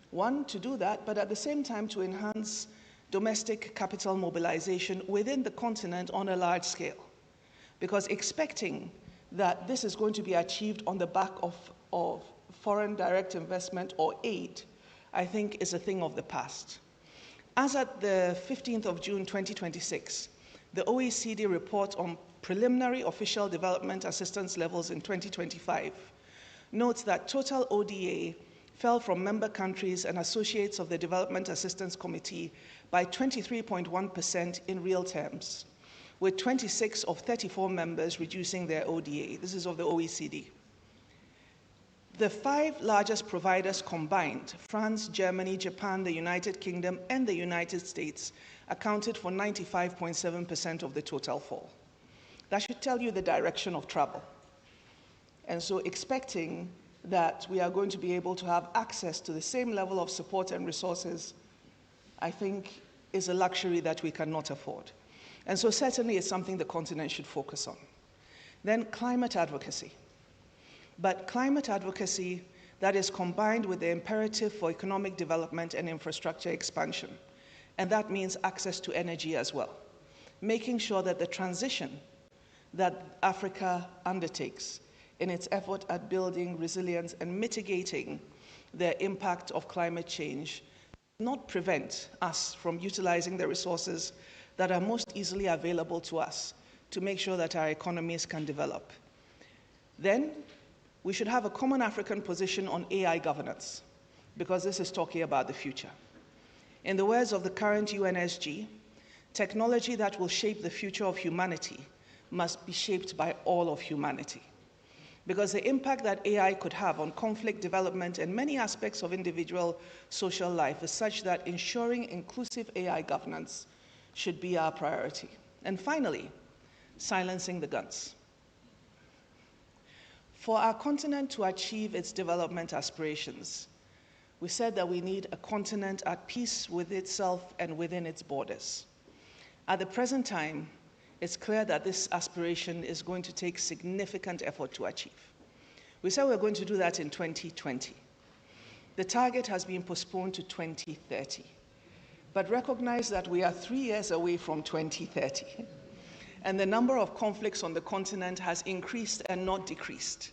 1, to do that, but at the same time to enhance domestic capital mobilization within the continent on a large scale. Because expecting that this is going to be achieved on the back of foreign direct investment or aid, I think is a thing of the past. As at the 15th of June 2026, the OECD report on preliminary official development assistance levels in 2025 notes that total ODA fell from member countries and associates of the Development Assistance Committee by 23.1% in real terms, with 26 of 34 members reducing their ODA. This is of the OECD. The 5 largest providers combined, France, Germany, Japan, the United Kingdom, and the United States, accounted for 95.7% of the total fall. That should tell you the direction of travel. And so expecting that we are going to be able to have access to the same level of support and resources, I think, is a luxury that we cannot afford. And so certainly it's something the continent should focus on. Then climate advocacy. But climate advocacy that is combined with the imperative for economic development and infrastructure expansion. And that means access to energy as well. Making sure that the transition that Africa undertakes in its effort at building resilience and mitigating the impact of climate change not prevent us from utilizing the resources that are most easily available to us to make sure that our economies can develop. Then, we should have a common African position on AI governance, because this is talking about the future. In the words of the current UNSG, technology that will shape the future of humanity must be shaped by all of humanity. Because the impact that AI could have on conflict development and many aspects of individual social life is such that ensuring inclusive AI governance should be our priority. And finally, silencing the guns. For our continent to achieve its development aspirations, we said that we need a continent at peace with itself and within its borders. At the present time, it's clear that this aspiration is going to take significant effort to achieve. We said we're going to do that in 2020. The target has been postponed to 2030. But recognize that we are 3 years away from 2030. And the number of conflicts on the continent has increased and not decreased.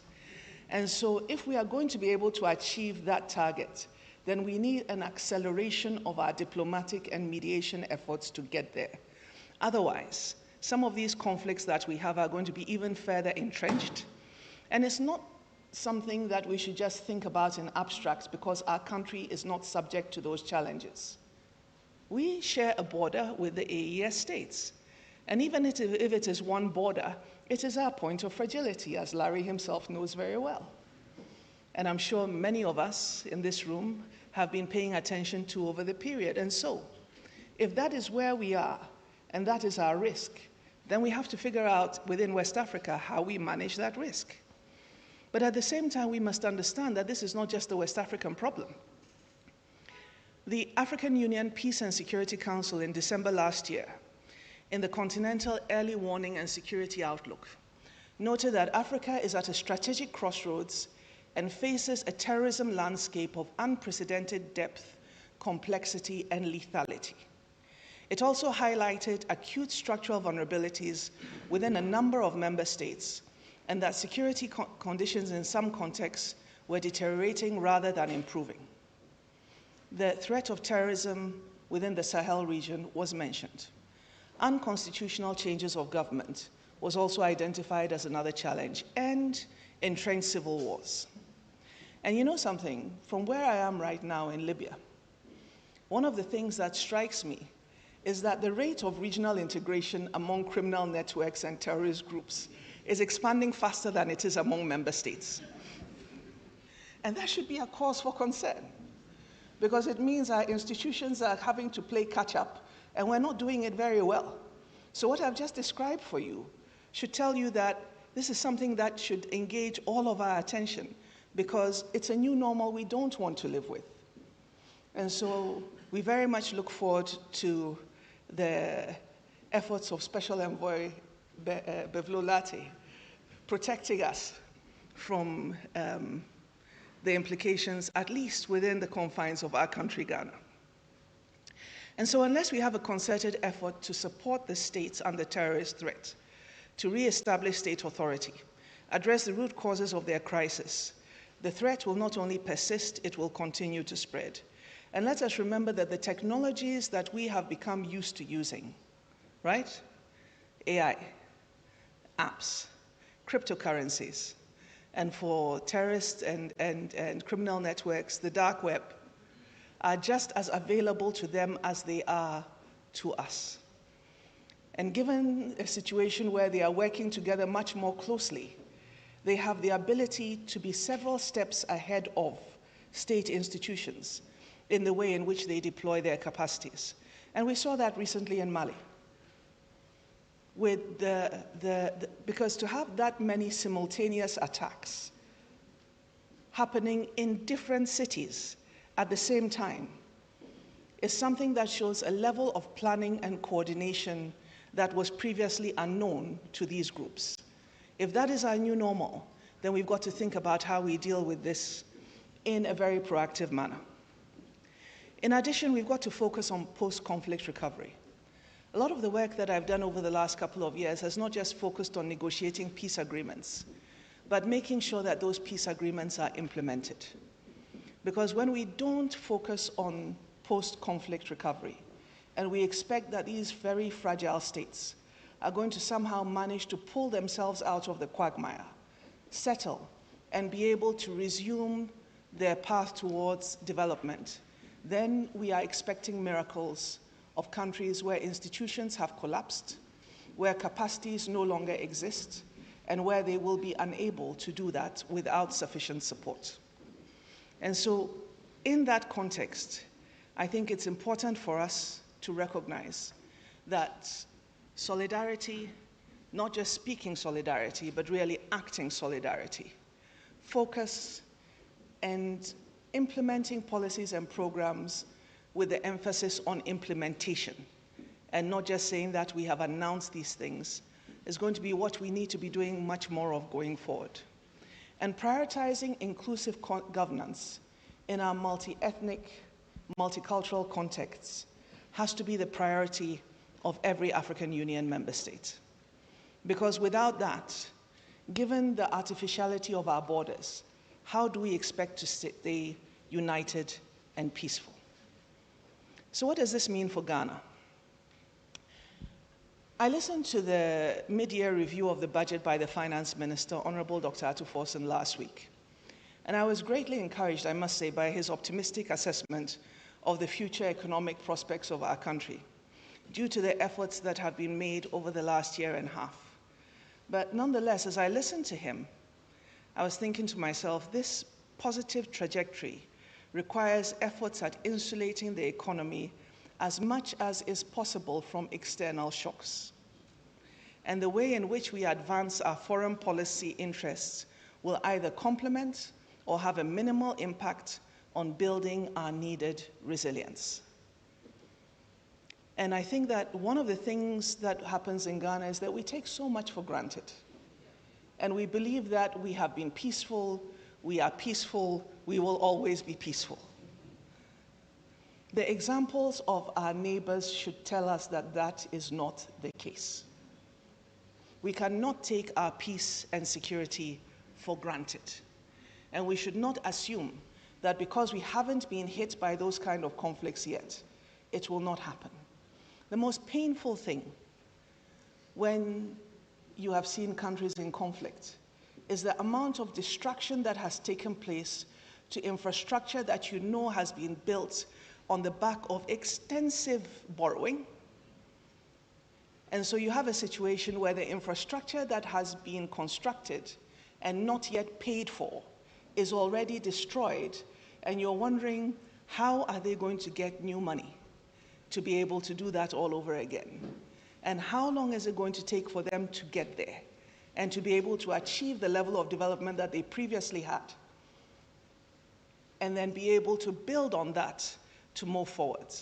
And so if we are going to be able to achieve that target, then we need an acceleration of our diplomatic and mediation efforts to get there. Otherwise, some of these conflicts that we have are going to be even further entrenched. And it's not something that we should just think about in abstracts because our country is not subject to those challenges. We share a border with the AES states. And even if it is one border, it is our point of fragility, as Larry himself knows very well. And I'm sure many of us in this room have been paying attention to over the period. And so, if that is where we are, and that is our risk, then we have to figure out within West Africa how we manage that risk. But at the same time, we must understand that this is not just a West African problem. The African Union Peace and Security Council in December last year, in the Continental Early Warning and Security Outlook, noted that Africa is at a strategic crossroads and faces a terrorism landscape of unprecedented depth, complexity, and lethality. It also highlighted acute structural vulnerabilities within a number of member states, and that security conditions in some contexts were deteriorating rather than improving. The threat of terrorism within the Sahel region was mentioned. Unconstitutional changes of government was also identified as another challenge, and entrenched civil wars. And you know something, from where I am right now in Libya, one of the things that strikes me is that the rate of regional integration among criminal networks and terrorist groups is expanding faster than it is among member states. And that should be a cause for concern, because it means our institutions are having to play catch up, and we're not doing it very well. So what I've just described for you should tell you that this is something that should engage all of our attention, because it's a new normal we don't want to live with. And so we very much look forward to the efforts of Special Envoy Bevlolati protecting us from the implications, at least within the confines of our country, Ghana. And so unless we have a concerted effort to support the states under terrorist threat, to re-establish state authority, address the root causes of their crisis, the threat will not only persist, it will continue to spread. And let us remember that the technologies that we have become used to using, right? AI, apps, cryptocurrencies, and for terrorists and criminal networks, the dark web, are just as available to them as they are to us. And given a situation where they are working together much more closely, they have the ability to be several steps ahead of state institutions in the way in which they deploy their capacities. And we saw that recently in Mali. With because to have that many simultaneous attacks happening in different cities at the same time is something that shows a level of planning and coordination that was previously unknown to these groups. If that is our new normal, then we've got to think about how we deal with this in a very proactive manner. In addition, we've got to focus on post-conflict recovery. A lot of the work that I've done over the last couple of years has not just focused on negotiating peace agreements, but making sure that those peace agreements are implemented. Because when we don't focus on post-conflict recovery, and we expect that these very fragile states are going to somehow manage to pull themselves out of the quagmire, settle, and be able to resume their path towards development, then we are expecting miracles of countries where institutions have collapsed, where capacities no longer exist, and where they will be unable to do that without sufficient support. And so, in that context, I think it's important for us to recognize that solidarity, not just speaking solidarity, but really acting solidarity, focus and implementing policies and programs with the emphasis on implementation, and not just saying that we have announced these things, is going to be what we need to be doing much more of going forward. And prioritizing inclusive governance in our multi-ethnic, multicultural contexts has to be the priority of every African Union member state. Because without that, given the artificiality of our borders, how do we expect to stay united and peaceful? So what does this mean for Ghana? I listened to the mid-year review of the budget by the Finance Minister, Honorable Dr. Atuforsen, last week. And I was greatly encouraged, I must say, by his optimistic assessment of the future economic prospects of our country, due to the efforts that have been made over the last year and a half. But nonetheless, as I listened to him, I was thinking to myself, this positive trajectory requires efforts at insulating the economy as much as is possible from external shocks. And the way in which we advance our foreign policy interests will either complement or have a minimal impact on building our needed resilience. And I think that one of the things that happens in Ghana is that we take so much for granted. And we believe that we have been peaceful, we are peaceful, we will always be peaceful. The examples of our neighbors should tell us that that is not the case. We cannot take our peace and security for granted. And we should not assume that because we haven't been hit by those kind of conflicts yet, it will not happen. The most painful thing when you have seen countries in conflict is the amount of destruction that has taken place to infrastructure that you know has been built on the back of extensive borrowing. And so you have a situation where the infrastructure that has been constructed and not yet paid for is already destroyed, and you're wondering, how are they going to get new money to be able to do that all over again? And how long is it going to take for them to get there and to be able to achieve the level of development that they previously had, and then be able to build on that to move forward?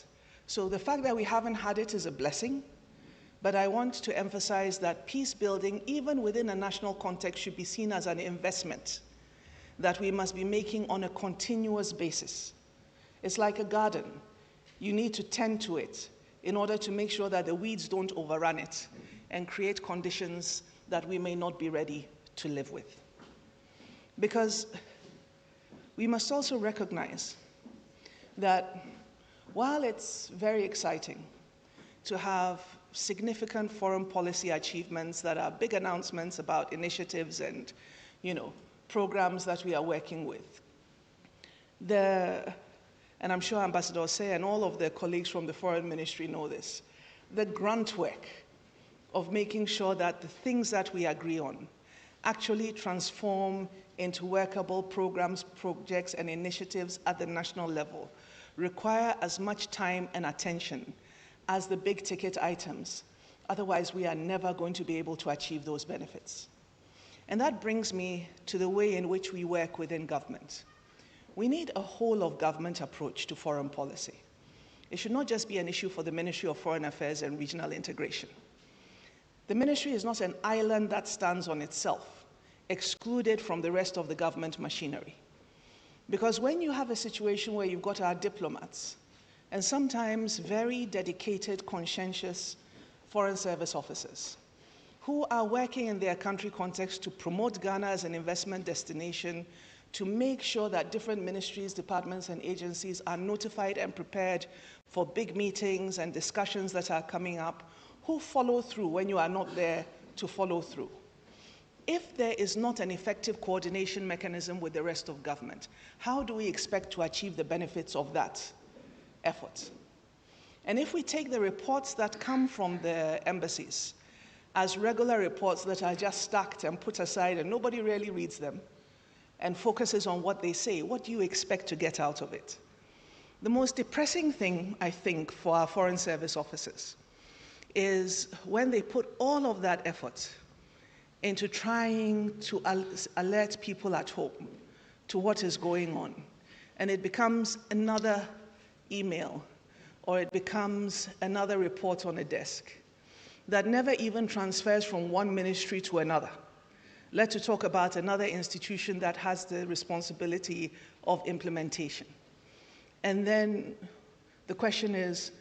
So the fact that we haven't had it is a blessing, but I want to emphasize that peace building, even within a national context, should be seen as an investment that we must be making on a continuous basis. It's like a garden. You need to tend to it in order to make sure that the weeds don't overrun it and create conditions that we may not be ready to live with. Because we must also recognize that while it's very exciting to have significant foreign policy achievements that are big announcements about initiatives and, programs that we are working with, and I'm sure Ambassador Say and all of the colleagues from the Foreign Ministry know this, the grunt work of making sure that the things that we agree on actually transform into workable programs, projects, and initiatives at the national level require as much time and attention as the big ticket items. Otherwise, we are never going to be able to achieve those benefits. And that brings me to the way in which we work within government. We need a whole of government approach to foreign policy. It should not just be an issue for the Ministry of Foreign Affairs and Regional Integration. The ministry is not an island that stands on itself, excluded from the rest of the government machinery. Because when you have a situation where you've got our diplomats, and sometimes very dedicated, conscientious foreign service officers, who are working in their country context to promote Ghana as an investment destination, to make sure that different ministries, departments, and agencies are notified and prepared for big meetings and discussions that are coming up, who follow through when you are not there to follow through. If there is not an effective coordination mechanism with the rest of government, how do we expect to achieve the benefits of that effort? And if we take the reports that come from the embassies as regular reports that are just stacked and put aside and nobody really reads them and focuses on what they say, what do you expect to get out of it? The most depressing thing, I think, for our foreign service officers is when they put all of that effort into trying to alert people at home to what is going on. And it becomes another email, or it becomes another report on a desk that never even transfers from one ministry to another. Let's talk about another institution that has the responsibility of implementation. And then the question is,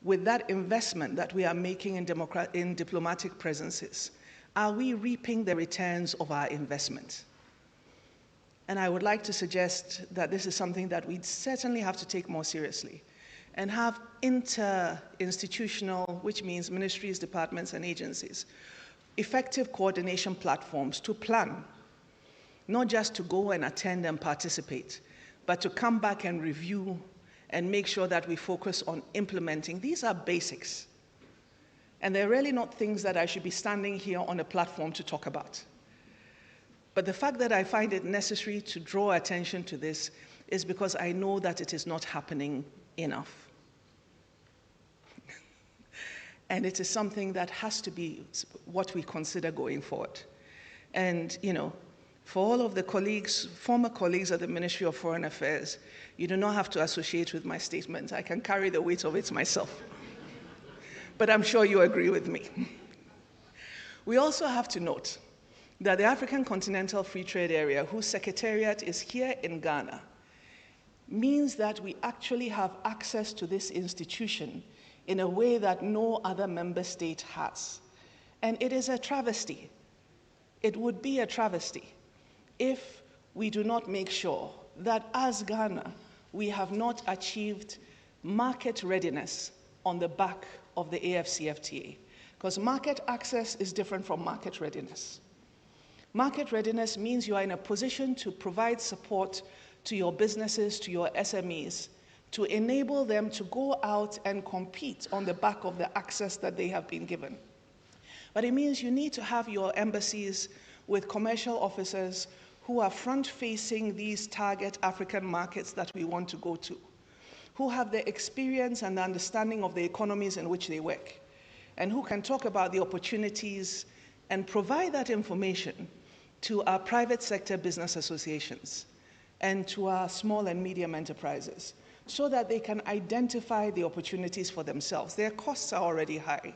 with that investment that we are making in diplomatic presences, are we reaping the returns of our investment? And I would like to suggest that this is something that we certainly have to take more seriously and have inter-institutional, which means ministries, departments, and agencies, effective coordination platforms to plan, not just to go and attend and participate, but to come back and review and make sure that we focus on implementing. These are basics. And they're really not things that I should be standing here on a platform to talk about. But the fact that I find it necessary to draw attention to this is because I know that it is not happening enough. And it is something that has to be what we consider going forward. And, you know, for all of the colleagues, former colleagues at the Ministry of Foreign Affairs, you do not have to associate with my statement. I can carry the weight of it myself. But I'm sure you agree with me. We also have to note that the African Continental Free Trade Area, whose secretariat is here in Ghana, means that we actually have access to this institution in a way that no other member state has. And it is a travesty. It would be a travesty if we do not make sure that as Ghana, we have not achieved market readiness on the back of the AFCFTA, because market access is different from market readiness. Market readiness means you are in a position to provide support to your businesses, to your SMEs, to enable them to go out and compete on the back of the access that they have been given. But it means you need to have your embassies with commercial officers who are front-facing these target African markets that we want to go to, who have the experience and the understanding of the economies in which they work, and who can talk about the opportunities and provide that information to our private sector business associations and to our small and medium enterprises so that they can identify the opportunities for themselves. Their costs are already high.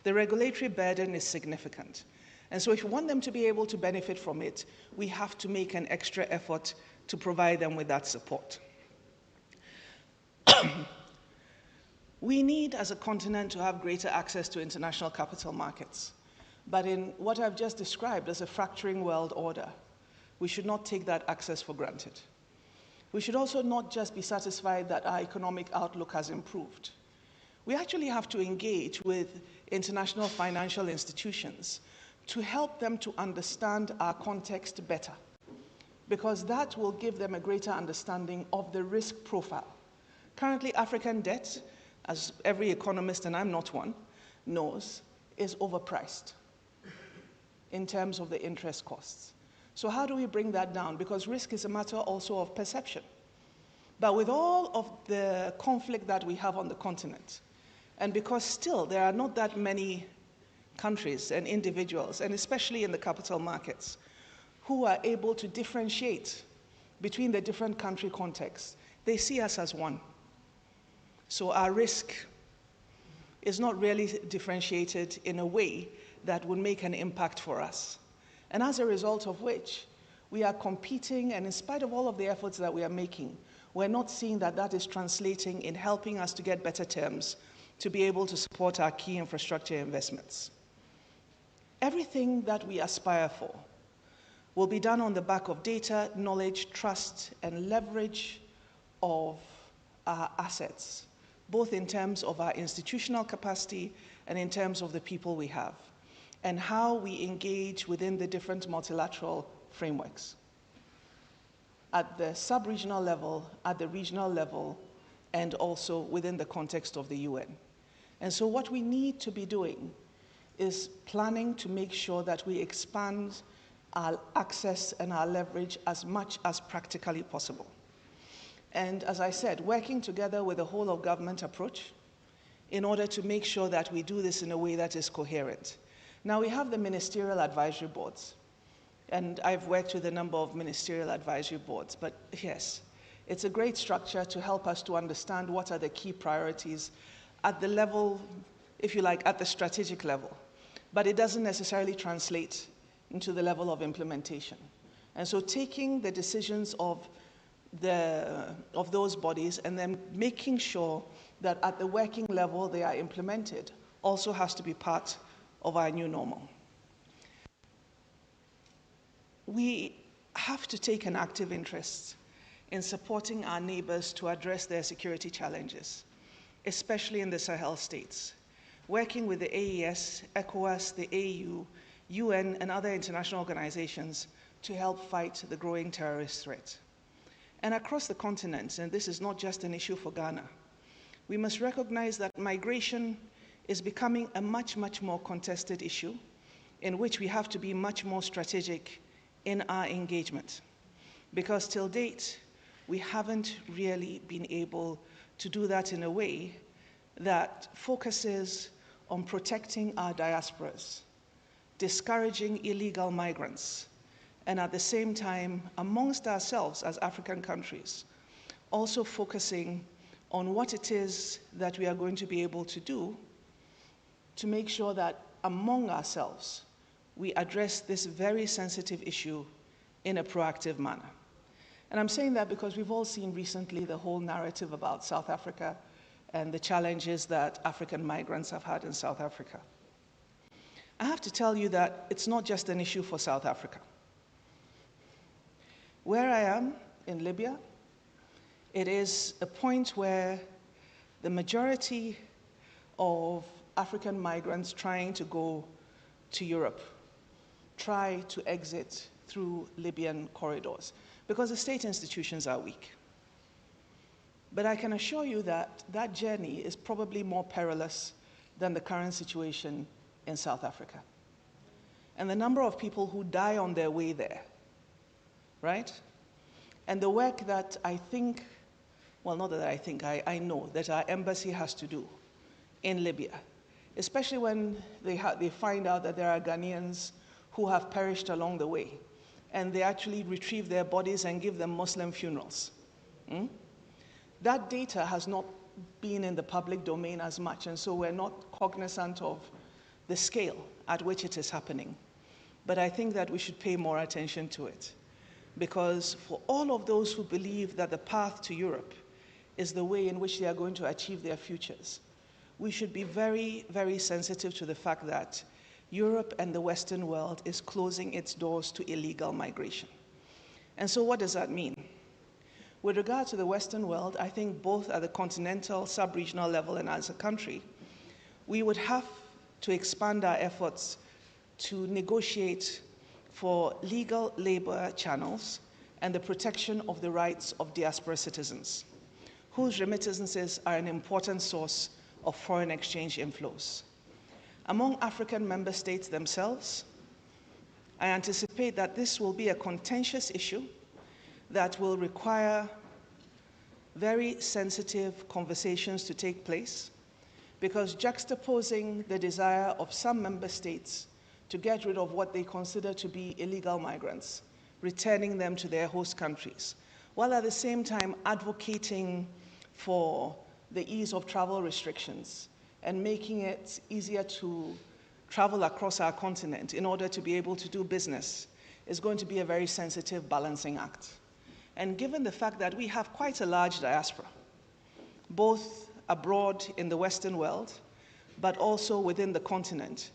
The regulatory burden is significant. And so if we want them to be able to benefit from it, we have to make an extra effort to provide them with that support. We need, as a continent, to have greater access to international capital markets. But in what I've just described as a fracturing world order, we should not take that access for granted. We should also not just be satisfied that our economic outlook has improved. We actually have to engage with international financial institutions to help them to understand our context better, because that will give them a greater understanding of the risk profile. Currently, African debt, as every economist, and I'm not one, knows, is overpriced in terms of the interest costs. So how do we bring that down? Because risk is a matter also of perception. But with all of the conflict that we have on the continent, and because still there are not that many countries and individuals, and especially in the capital markets, who are able to differentiate between the different country contexts, they see us as one. So our risk is not really differentiated in a way that would make an impact for us. And as a result of which, We are competing, and in spite of all of the efforts that we are making, we're not seeing that that is translating in helping us to get better terms to be able to support our key infrastructure investments. Everything that we aspire for will be done on the back of data, knowledge, trust, and leverage of our assets, both in terms of our institutional capacity and in terms of the people we have, and how we engage within the different multilateral frameworks at the sub-regional level, at the regional level, and also within the context of the UN. And so what we need to be doing is planning to make sure that we expand our access and our leverage as much as practically possible. And as I said, working together with a whole of government approach in order to make sure that we do this in a way that is coherent. Now we have the ministerial advisory boards, and I've worked with a number of ministerial advisory boards, but yes, it's a great structure to help us to understand what are the key priorities at the level, if you like, at the strategic level. But it doesn't necessarily translate into the level of implementation. And so taking the decisions of those bodies and then making sure that at the working level they are implemented also has to be part of our new normal. We have to take an active interest in supporting our neighbors to address their security challenges, especially in the Sahel states, working with the AES, ECOWAS, the AU, UN, and other international organizations to help fight the growing terrorist threat. And across the continent, and this is not just an issue for Ghana, we must recognize that migration is becoming a much, much more contested issue in which we have to be much more strategic in our engagement. Because till date, we haven't really been able to do that in a way that focuses on protecting our diasporas, discouraging illegal migrants, and at the same time, amongst ourselves as African countries, also focusing on what it is that we are going to be able to do to make sure that among ourselves, we address this very sensitive issue in a proactive manner. And I'm saying that because we've all seen recently the whole narrative about South Africa and the challenges that African migrants have had in South Africa. I have to tell you that it's not just an issue for South Africa. Where I am in Libya, it is a point where the majority of African migrants trying to go to Europe try to exit through Libyan corridors because the state institutions are weak. But I can assure you that that journey is probably more perilous than the current situation in South Africa. And the number of people who die on their way there, right? And the work that I think, well, not that I think, I know that our embassy has to do in Libya, especially when they find out that there are Ghanaians who have perished along the way, and they actually retrieve their bodies and give them Muslim funerals. That data has not been in the public domain as much, and so we're not cognizant of the scale at which it is happening. But I think that we should pay more attention to it, because for all of those who believe that the path to Europe is the way in which they are going to achieve their futures, we should be very, very sensitive to the fact that Europe and the Western world is closing its doors to illegal migration. And so what does that mean? With regard to the Western world, I think both at the continental, sub-regional level and as a country, we would have to expand our efforts to negotiate for legal labor channels and the protection of the rights of diaspora citizens, whose remittances are an important source of foreign exchange inflows. Among African member states themselves, I anticipate that this will be a contentious issue that will require very sensitive conversations to take place, because juxtaposing the desire of some member states to get rid of what they consider to be illegal migrants, returning them to their host countries, while at the same time advocating for the ease of travel restrictions and making it easier to travel across our continent in order to be able to do business is going to be a very sensitive balancing act. And given the fact that we have quite a large diaspora, both abroad in the Western world, but also within the continent,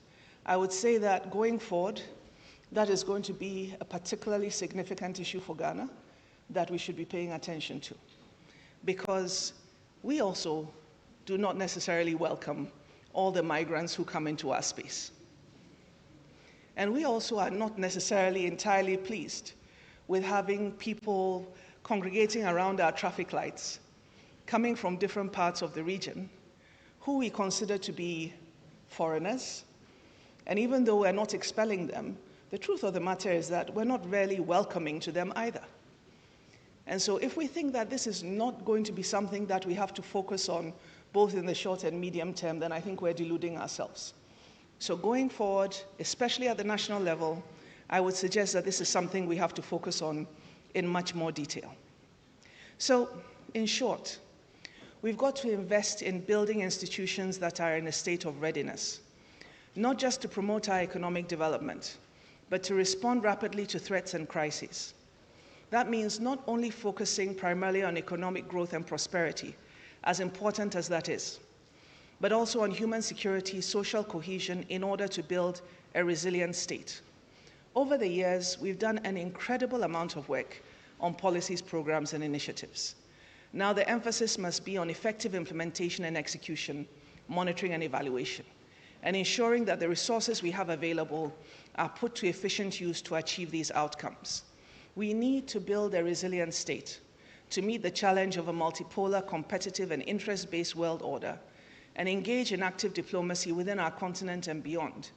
I would say that going forward, that is going to be a particularly significant issue for Ghana that we should be paying attention to. Because we also do not necessarily welcome all the migrants who come into our space. And we also are not necessarily entirely pleased with having people congregating around our traffic lights, coming from different parts of the region, who we consider to be foreigners. And even though we're not expelling them, the truth of the matter is that we're not really welcoming to them either. And so if we think that this is not going to be something that we have to focus on both in the short and medium term, then I think we're deluding ourselves. So going forward, especially at the national level, I would suggest that this is something we have to focus on in much more detail. So, in short, we've got to invest in building institutions that are in a state of readiness, not just to promote our economic development, but to respond rapidly to threats and crises. That means not only focusing primarily on economic growth and prosperity, as important as that is, but also on human security, social cohesion, in order to build a resilient state. Over the years, we've done an incredible amount of work on policies, programs, and initiatives. Now the emphasis must be on effective implementation and execution, monitoring and evaluation, and ensuring that the resources we have available are put to efficient use to achieve these outcomes. We need to build a resilient state to meet the challenge of a multipolar, competitive, and interest-based world order, and engage in active diplomacy within our continent and beyond,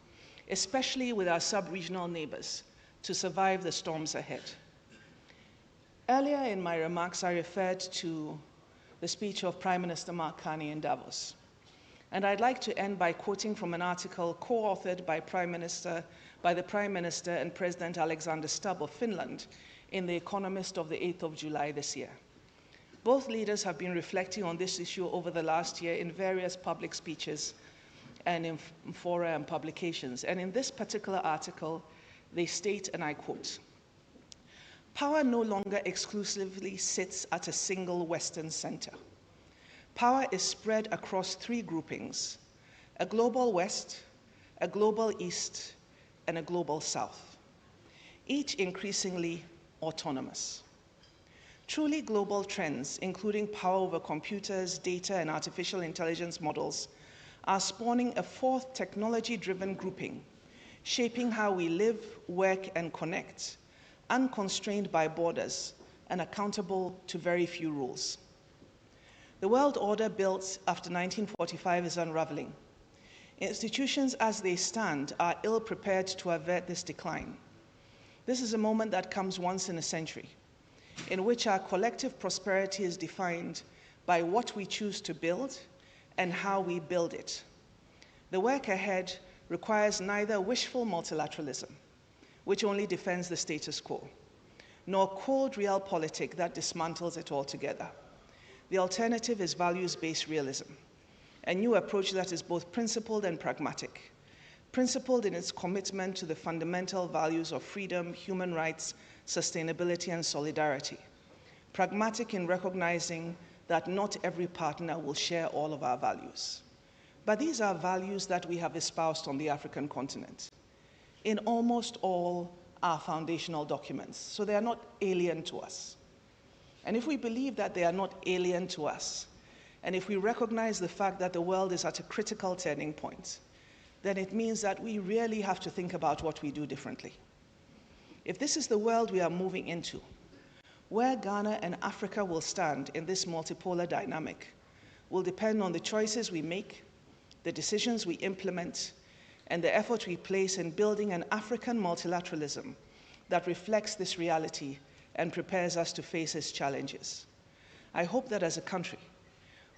especially with our sub-regional neighbors, to survive the storms ahead. Earlier in my remarks, I referred to the speech of Prime Minister Mark Carney in Davos. And I'd like to end by quoting from an article co-authored by the Prime Minister and President Alexander Stubb of Finland in The Economist of the 8th of July this year. Both leaders have been reflecting on this issue over the last year in various public speeches and in fora and publications. And in this particular article, they state, and I quote, "Power no longer exclusively sits at a single Western center. Power is spread across three groupings: a global West, a global East, and a global South, each increasingly autonomous. Truly global trends, including power over computers, data, and artificial intelligence models, are spawning a fourth technology-driven grouping, shaping how we live, work, and connect, unconstrained by borders and accountable to very few rules. The world order built after 1945 is unraveling. Institutions as they stand are ill-prepared to avert this decline. This is a moment that comes once in a century, in which our collective prosperity is defined by what we choose to build and how we build it. The work ahead requires neither wishful multilateralism, which only defends the status quo, nor cold realpolitik that dismantles it altogether. The alternative is values-based realism, a new approach that is both principled and pragmatic. Principled in its commitment to the fundamental values of freedom, human rights, sustainability, and solidarity. Pragmatic in recognizing that not every partner will share all of our values. But these are values that we have espoused on the African continent in almost all our foundational documents, so they are not alien to us. And if we believe that they are not alien to us, and if we recognize the fact that the world is at a critical turning point, then it means that we really have to think about what we do differently. If this is the world we are moving into, where Ghana and Africa will stand in this multipolar dynamic will depend on the choices we make, the decisions we implement, and the effort we place in building an African multilateralism that reflects this reality and prepares us to face its challenges. I hope that as a country,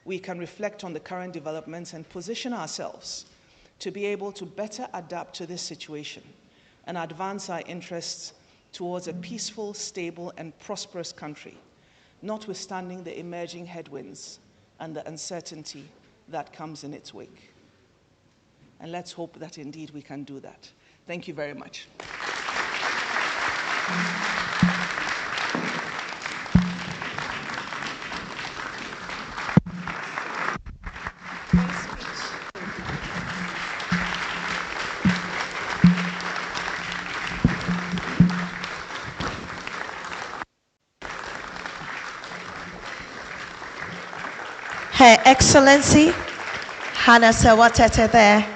we can reflect on the current developments and position ourselves to be able to better adapt to this situation and advance our interests towards a peaceful, stable, and prosperous country, notwithstanding the emerging headwinds and the uncertainty that comes in its wake. And let's hope that indeed we can do that. Thank you very much. Her Excellency Hannah Sewatete there.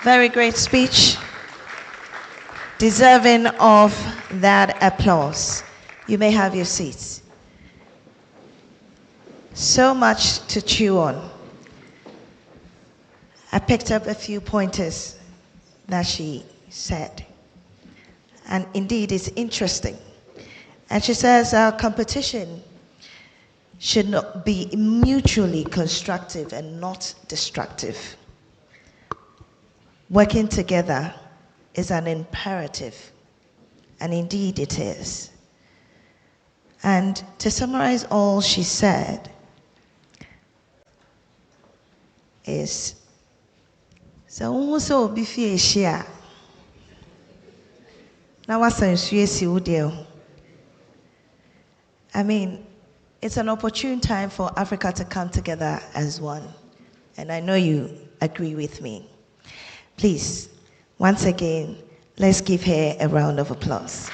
Very great speech, deserving of that applause. You may have your seats. So much to chew on. I picked up a few pointers that she said. And indeed, it's interesting. And she says our competition should not be mutually constructive and not destructive. Working together is an imperative, and indeed it is. And to summarize all she said is, so also be share. Now what's I mean, it's an opportune time for Africa to come together as one. And I know you agree with me. Please, once again, let's give her a round of applause.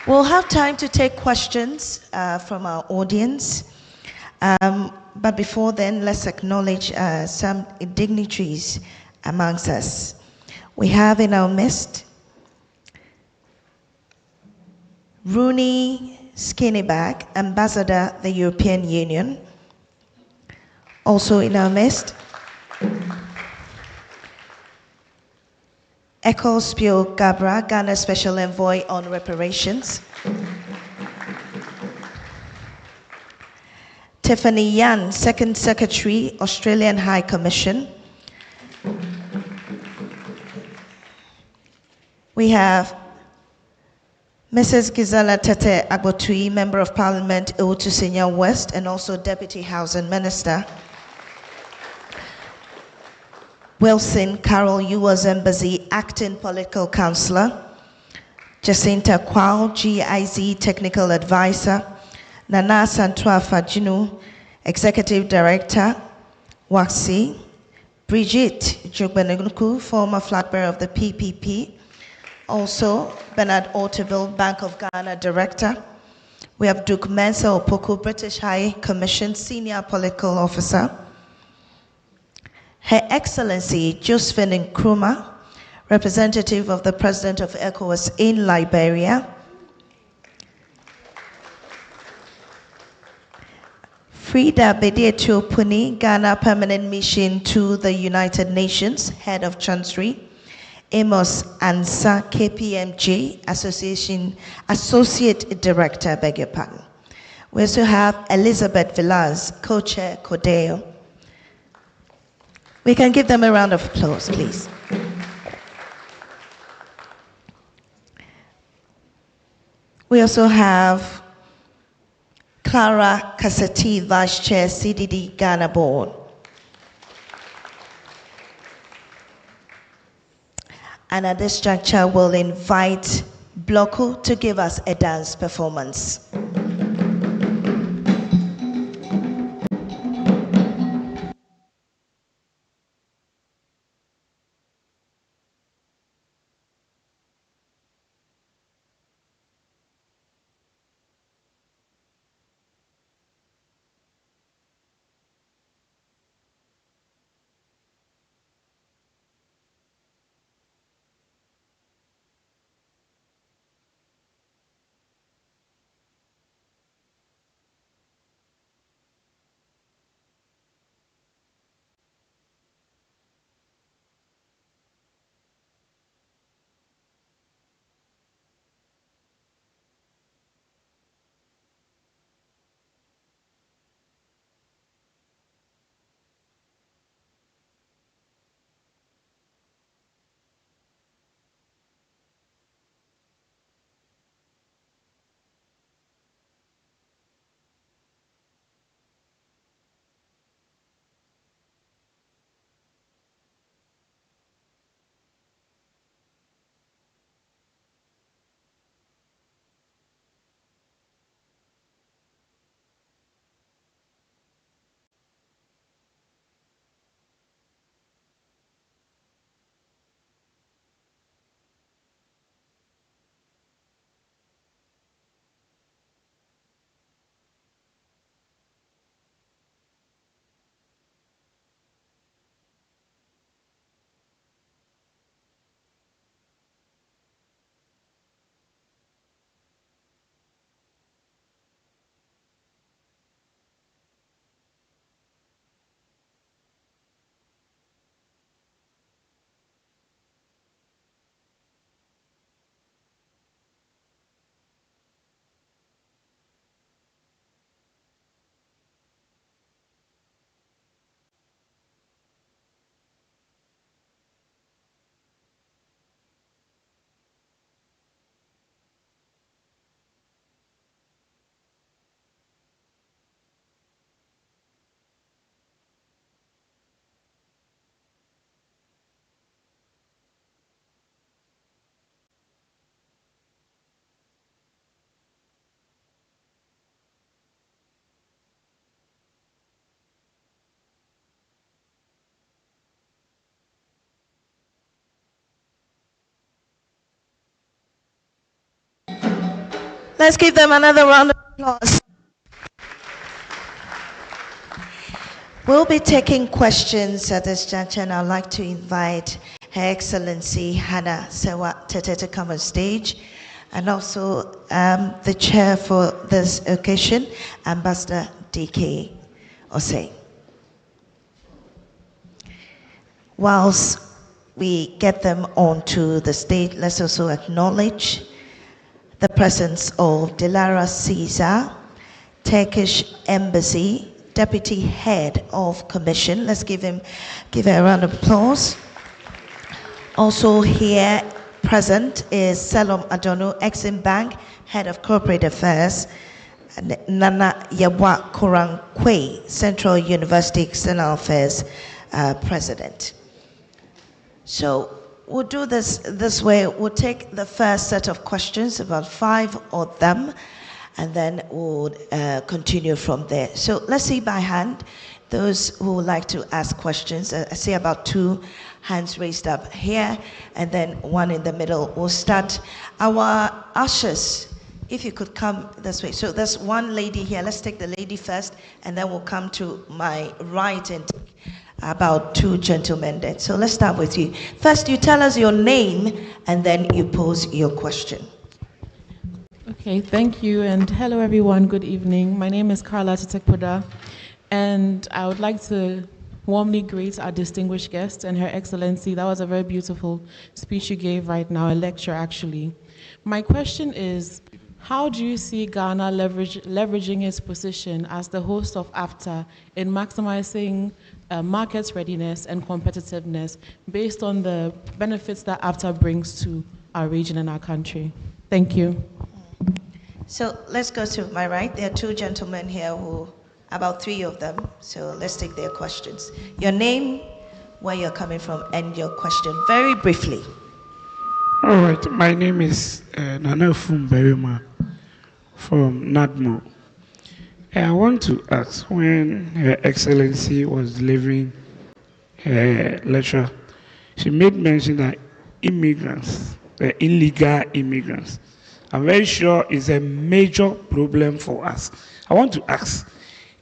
We'll have time to take questions from our audience. But before then, let's acknowledge some dignitaries amongst us. We have in our midst Rooney Skinnyback, Ambassador, the European Union. Also in our midst, Ecclespio Gabra, Ghana Special Envoy on Reparations. Tiffany Yan, Second Secretary, Australian High Commission. We have Mrs. Gizela Tete Agbotui, Member of Parliament, Ewutu Senior West, and also Deputy Housing Minister. Wilson Carol, U.S. Embassy, Acting Political Counselor. Jacinta Kwao, GIZ Technical Advisor. Nana Santua Fajinu, Executive Director, WAXI. Brigitte Jugbeneguku, former flag bearer of the PPP. Also, Bernard Orteville, Bank of Ghana Director. We have Duke Mensa Opoku, British High Commission Senior Political Officer. Her Excellency Josephine Nkrumah, representative of the President of ECOWAS in Liberia. Frida Bedietio Puni, Ghana Permanent Mission to the United Nations, Head of Chancery. Amos Ansa, KPMG, Associate Director, beg your pardon. We also have Elizabeth Villas, Co-Chair, CODEO. We can give them a round of applause, please. We also have Clara Kasati, Vice Chair, CDD-Ghana Board. And at this juncture, we'll invite Bloku to give us a dance performance. Let's give them another round of applause. We'll be taking questions at this juncture, and I'd like to invite Her Excellency Hannah Sewa Tete to come on stage, and also the chair for this occasion, Ambassador DK Osei. Whilst we get them onto the stage, let's also acknowledge the presence of Dilara Caesar, Turkish Embassy Deputy Head of Commission. Let's give her a round of applause. Also here present is Salom Adono, Exim Bank Head of Corporate Affairs, and Nana Yabwa Korang Kwe, Central University External Affairs President. So we'll do this way. We'll take the first set of questions, about 5 of them, and then we'll continue from there. So let's see by hand those who would like to ask questions. I see about 2 hands raised up here, and then 1 in the middle. We'll start. Our ushers, if you could come this way. So there's 1 lady here. Let's take the lady first, and then we'll come to my right and take about 2 gentlemen then. So let's start with you. First, you tell us your name, and then you pose your question. Okay, thank you, and hello everyone, good evening. My name is Carla Titekpoda, and I would like to warmly greet our distinguished guest and Her Excellency. That was a very beautiful speech you gave right now, a lecture actually. My question is, how do you see Ghana leveraging its position as the host of AFTA in maximizing market readiness and competitiveness based on the benefits that AFTA brings to our region and our country? Thank you. So let's go to my right. There are 2 gentlemen here who, about 3 of them. So let's take their questions. Your name, where you're coming from, and your question very briefly. All right, my name is Nana Fumberima from NADMO. I want to ask, when Her Excellency was delivering her lecture, she made mention that immigrants, illegal immigrants, I'm very sure is a major problem for us. I want to ask,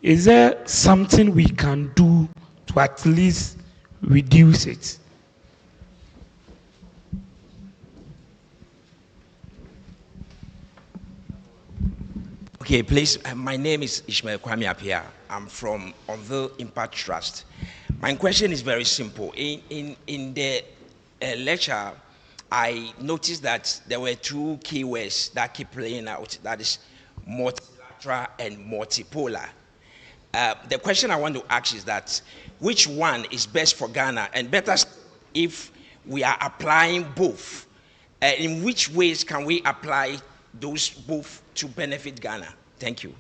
is there something we can do to at least reduce it? Okay, please, my name is Ishmael Kwame Apia. I'm from Onville Impact Trust. My question is very simple. In the lecture, I noticed that there were 2 keywords that keep playing out. That is multilateral and multipolar. The question I want to ask is that which one is best for Ghana, and better if we are applying both? In which ways can we apply those both to benefit Ghana? Thank you.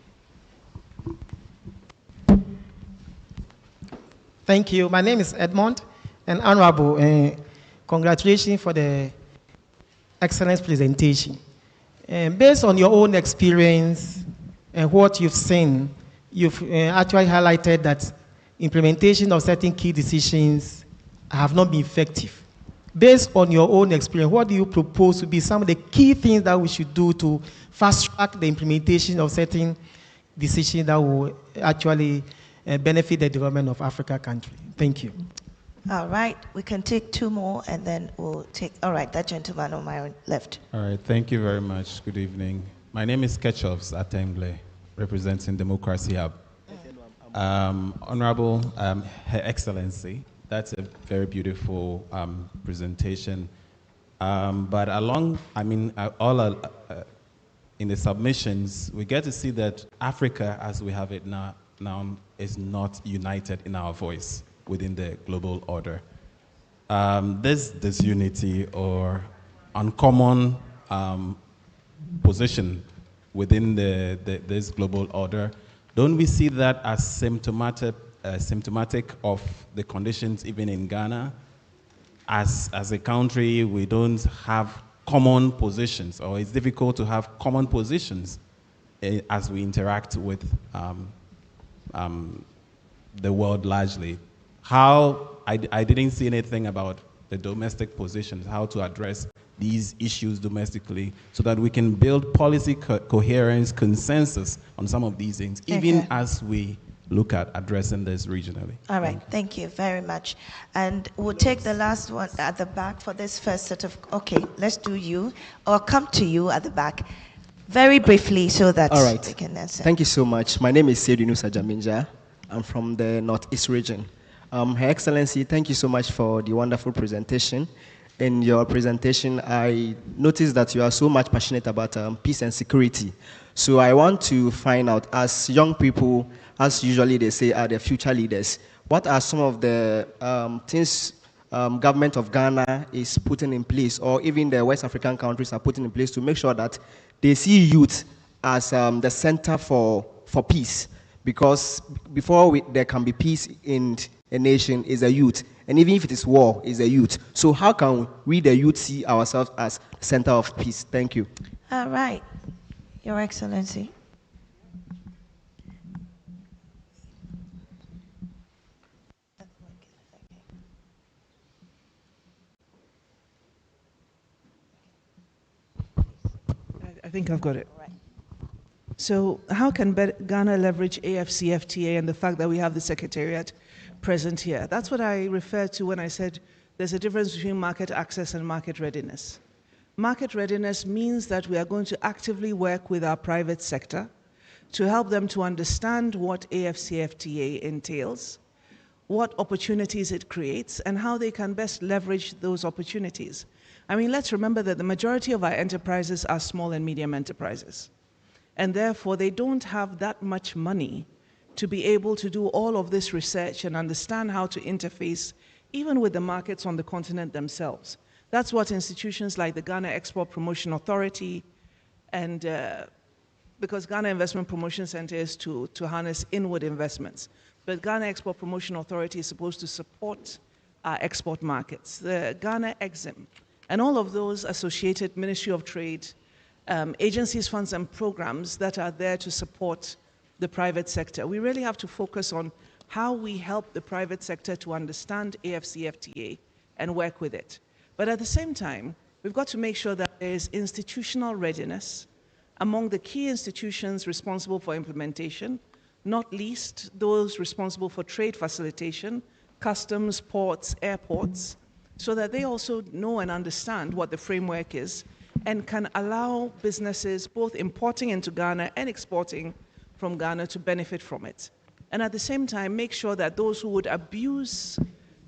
Thank you. My name is Edmond, and Honorable, congratulations for the excellent presentation. Based on your own experience and what you've seen, you've actually highlighted that implementation of certain key decisions have not been effective. Based on your own experience, what do you propose to be some of the key things that we should do to fast-track the implementation of certain decisions that will actually benefit the development of Africa country? Thank you. All right, we can take 2 more, and then we'll take, all right, that gentleman on my left. All right, thank you very much. Good evening. My name is Ketchovs Atemble, representing Democracy Hub. Honorable Her Excellency, that's a very beautiful presentation. But along, in the submissions, we get to see that Africa, as we have it now is not united in our voice within the global order. This disunity or uncommon position within this global order, don't we see that as symptomatic of the conditions even in Ghana? As a country, we don't have common positions, or it's difficult to have common positions as we interact with the world largely. I didn't see anything about the domestic positions, how to address these issues domestically so that we can build policy coherence, consensus on some of these things, even as we look at addressing this regionally. All right, thank you very much. And we'll take the last one at the back for this first set of, okay, let's do you, or come to you at the back, very briefly so that we can answer. Thank you so much. My name is Seydou Nusa Jaminja. I'm from the Northeast region. Her Excellency, thank you so much for the wonderful presentation. In your presentation, I noticed that you are so much passionate about peace and security. So I want to find out, as young people, as usually they say, are the future leaders, what are some of the things government of Ghana is putting in place, or even the West African countries are putting in place to make sure that they see youth as the center for peace? Because before there can be peace in a nation is a youth, and even if it is war, is a youth. So how can we, the youth, see ourselves as the center of peace? Thank you. All right, Your Excellency. I think I've got it. So how can Ghana leverage AFCFTA and the fact that we have the Secretariat present here? That's what I referred to when I said there's a difference between market access and market readiness. Market readiness means that we are going to actively work with our private sector to help them to understand what AFCFTA entails, what opportunities it creates, and how they can best leverage those opportunities. I mean, let's remember that the majority of our enterprises are small and medium enterprises. And therefore, they don't have that much money to be able to do all of this research and understand how to interface even with the markets on the continent themselves. That's what institutions like the Ghana Export Promotion Authority, and because Ghana Investment Promotion Center is to harness inward investments, but Ghana Export Promotion Authority is supposed to support our export markets. The Ghana Exim, and all of those associated Ministry of Trade, agencies, funds, and programs that are there to support the private sector. We really have to focus on how we help the private sector to understand AFCFTA and work with it. But at the same time, we've got to make sure that there is institutional readiness among the key institutions responsible for implementation, not least those responsible for trade facilitation, customs, ports, airports, so that they also know and understand what the framework is and can allow businesses both importing into Ghana and exporting from Ghana to benefit from it. And at the same time, make sure that those who would abuse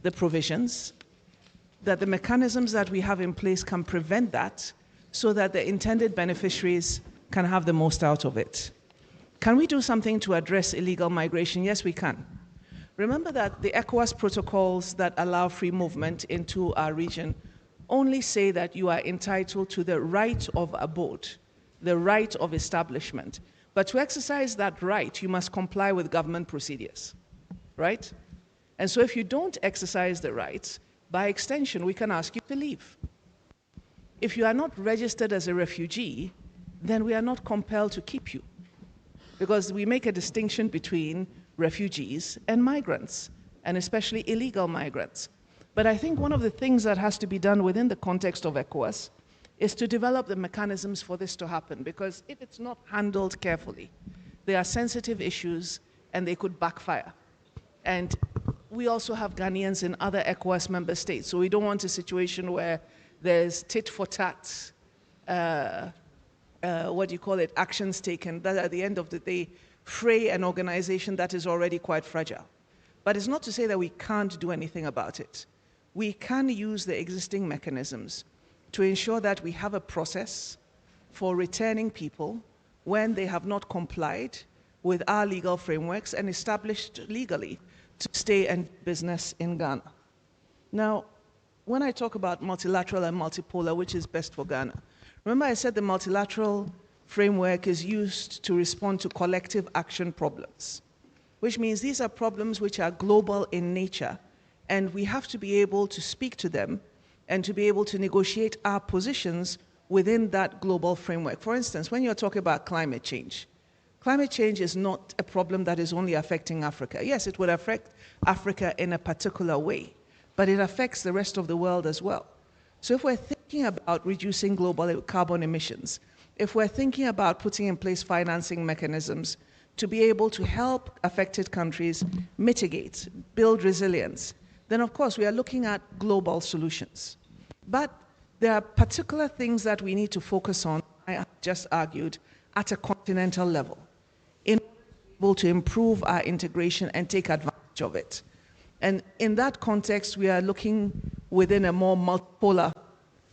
the provisions, that the mechanisms that we have in place can prevent that so that the intended beneficiaries can have the most out of it. Can we do something to address illegal migration? Yes, we can. Remember that the ECOWAS protocols that allow free movement into our region only say that you are entitled to the right of abode, the right of establishment. But to exercise that right, you must comply with government procedures, right? And so if you don't exercise the rights, by extension, we can ask you to leave. If you are not registered as a refugee, then we are not compelled to keep you, because we make a distinction between refugees and migrants, and especially illegal migrants. But I think one of the things that has to be done within the context of ECOWAS is to develop the mechanisms for this to happen, because if it's not handled carefully, they are sensitive issues and they could backfire. And we also have Ghanaians in other ECOWAS member states, so we don't want a situation where there's tit for tat, actions taken that at the end of the day fray an organization that is already quite fragile. But it's not to say that we can't do anything about it. We can use the existing mechanisms to ensure that we have a process for returning people when they have not complied with our legal frameworks and established legally to stay and business in Ghana. Now, when I talk about multilateral and multipolar, which is best for Ghana, remember I said the multilateral framework is used to respond to collective action problems, which means these are problems which are global in nature, and we have to be able to speak to them and to be able to negotiate our positions within that global framework. For instance, when you're talking about climate change is not a problem that is only affecting Africa. Yes, it would affect Africa in a particular way, but it affects the rest of the world as well. So if we're thinking thinking about reducing global carbon emissions, if we're thinking about putting in place financing mechanisms to be able to help affected countries mitigate, build resilience, then of course we are looking at global solutions. But there are particular things that we need to focus on, I have just argued, at a continental level, in order to be able to improve our integration and take advantage of it. And in that context, we are looking within a more multipolar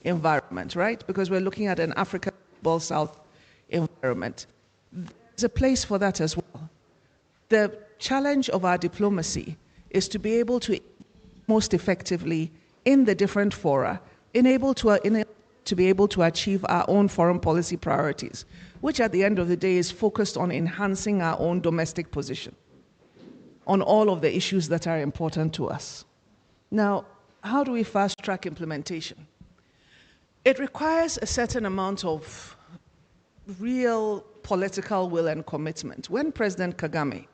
environment, right? Because we're looking at an Africa Global South environment. There's a place for that as well. The challenge of our diplomacy is to be able to most effectively in the different fora, to be able to achieve our own foreign policy priorities, which at the end of the day is focused on enhancing our own domestic position on all of the issues that are important to us. Now, how do we fast-track implementation? It requires a certain amount of real political will and commitment. When President Kagame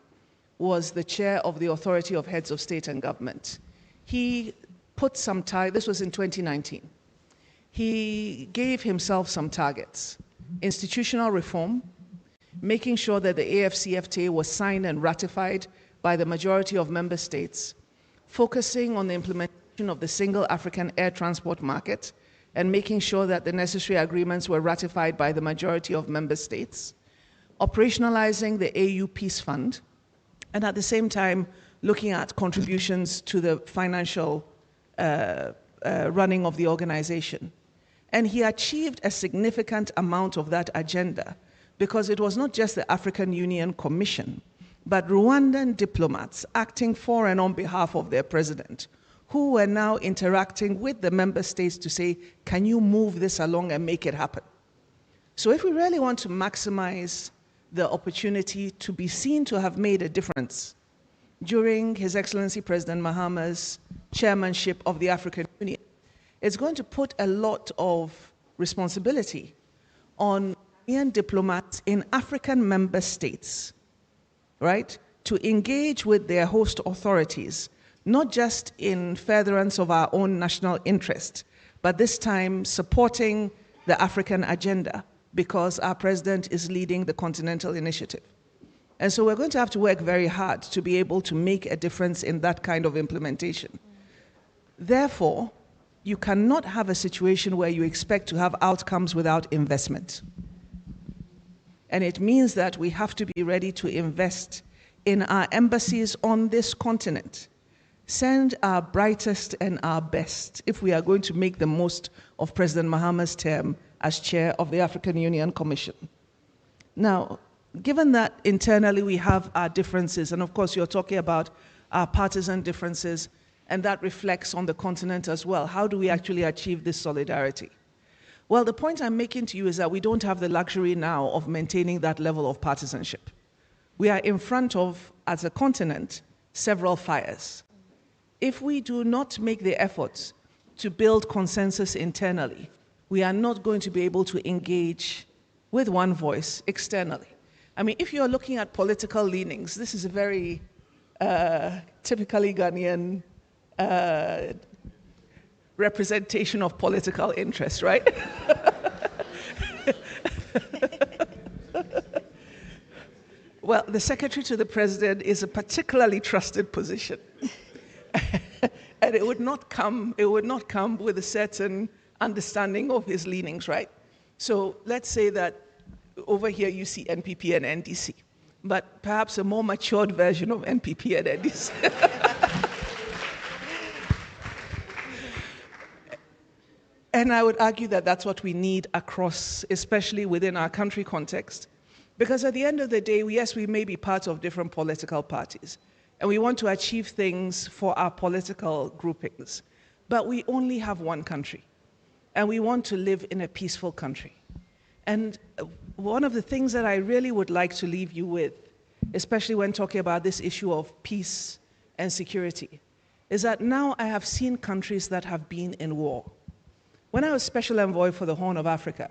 was the chair of the Authority of Heads of State and Government, he put some this was in 2019. He gave himself some targets: institutional reform, making sure that the AFCFTA was signed and ratified by the majority of member states, focusing on the implementation of the single African air transport market, and making sure that the necessary agreements were ratified by the majority of member states, operationalizing the AU Peace Fund, and at the same time looking at contributions to the financial running of the organization. And he achieved a significant amount of that agenda because it was not just the African Union Commission, but Rwandan diplomats acting for and on behalf of their president, who were now interacting with the member states to say, can you move this along and make it happen? So if we really want to maximize the opportunity to be seen to have made a difference during His Excellency President Mahama's chairmanship of the African Union, it's going to put a lot of responsibility on Ghanaian diplomats in African member states, right, to engage with their host authorities, not just in furtherance of our own national interest, but this time supporting the African agenda because our president is leading the Continental Initiative. And so we're going to have to work very hard to be able to make a difference in that kind of implementation. Therefore, you cannot have a situation where you expect to have outcomes without investment. And it means that we have to be ready to invest in our embassies on this continent, send our brightest and our best if we are going to make the most of President Mahama's term as chair of the African Union Commission. Now, given that internally we have our differences, and of course you're talking about our partisan differences, and that reflects on the continent as well, how do we actually achieve this solidarity? Well, the point I'm making to you is that we don't have the luxury now of maintaining that level of partisanship. We are in front of, as a continent, several fires. If we do not make the efforts to build consensus internally, we are not going to be able to engage with one voice externally. I mean, if you're looking at political leanings, this is a very typically Ghanaian representation of political interest, right? Well, the secretary to the president is a particularly trusted position. And it would not come with a certain understanding of his leanings, right? So let's say that over here you see NPP and NDC, but perhaps a more matured version of NPP and NDC. And I would argue that that's what we need across, especially within our country context. Because at the end of the day, yes, we may be part of different political parties, and we want to achieve things for our political groupings, but we only have one country, and we want to live in a peaceful country. And one of the things that I really would like to leave you with, especially when talking about this issue of peace and security, is that now I have seen countries that have been in war. When I was Special Envoy for the Horn of Africa,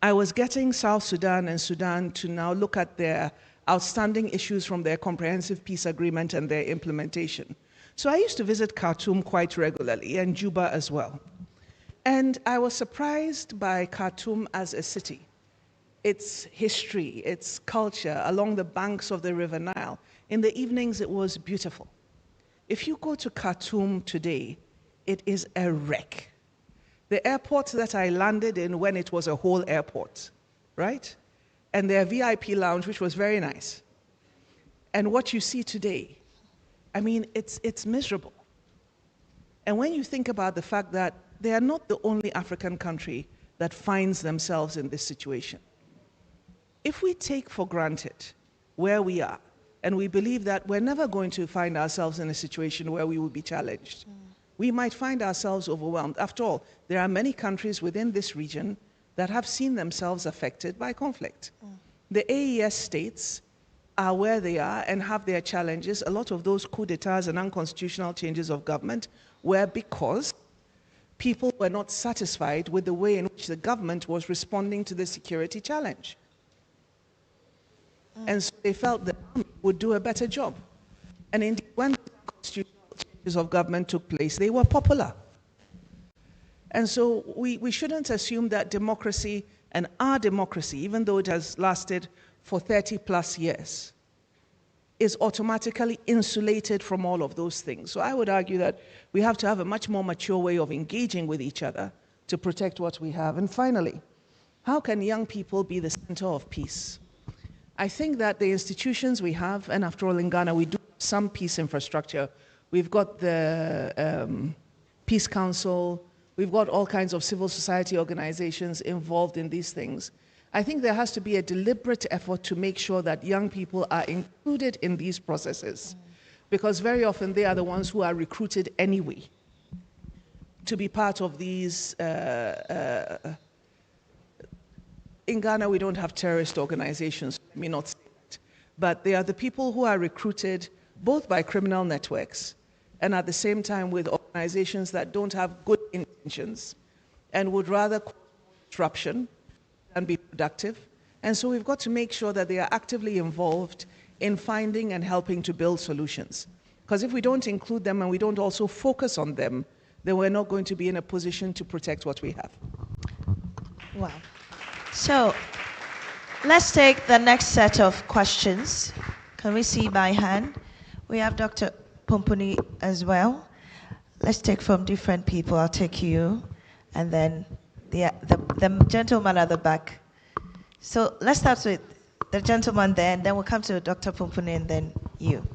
I was getting South Sudan and Sudan to now look at their outstanding issues from their comprehensive peace agreement and their implementation. So I used to visit Khartoum quite regularly and Juba as well. And I was surprised by Khartoum as a city, its history, its culture along the banks of the River Nile. In the evenings, it was beautiful. If you go to Khartoum today, it is a wreck. The airport that I landed in when it was a whole airport, right? And their VIP lounge, which was very nice. And what you see today, I mean, it's miserable. And when you think about the fact that they are not the only African country that finds themselves in this situation. If we take for granted where we are, and we believe that we're never going to find ourselves in a situation where we will be challenged, we might find ourselves overwhelmed. After all, there are many countries within this region that have seen themselves affected by conflict. The AES states are where they are and have their challenges. A lot of those coups d'etats and unconstitutional changes of government were because people were not satisfied with the way in which the government was responding to the security challenge. And so they felt that the army would do a better job. And indeed, when the constitutional changes of government took place, they were popular. And so we shouldn't assume that democracy and our democracy, even though it has lasted for 30 plus years, is automatically insulated from all of those things. So I would argue that we have to have a much more mature way of engaging with each other to protect what we have. And finally, how can young people be the center of peace? I think that the institutions we have, and after all in Ghana, we do some peace infrastructure. We've got the Peace Council, we've got all kinds of civil society organizations involved in these things. I think there has to be a deliberate effort to make sure that young people are included in these processes, because very often they are the ones who are recruited anyway to be part of these. In Ghana, we don't have terrorist organizations, let me not say that, but they are the people who are recruited both by criminal networks and at the same time with organizations that don't have good intentions and would rather cause disruption and be productive. And so we've got to make sure that they are actively involved in finding and helping to build solutions. Because if we don't include them and we don't also focus on them, then we're not going to be in a position to protect what we have. Wow. So let's take the next set of questions. Can we see by hand? We have Dr. Pomponi as well. Let's take from different people. I'll take you, and then the gentleman at the back. So let's start with the gentleman there, and then we'll come to Dr. Pomponi, and then you.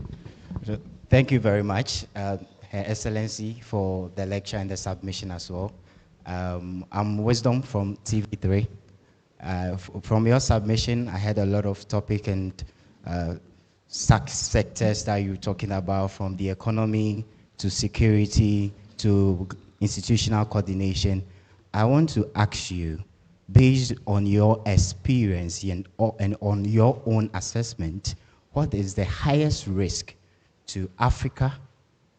Thank you very much, Her Excellency, for the lecture and the submission as well. I'm Wisdom from TV3. From your submission, I had a lot of topic and sectors that you're talking about, from the economy to security to institutional coordination. I want to ask you, based on your experience and on your own assessment, what is the highest risk to Africa,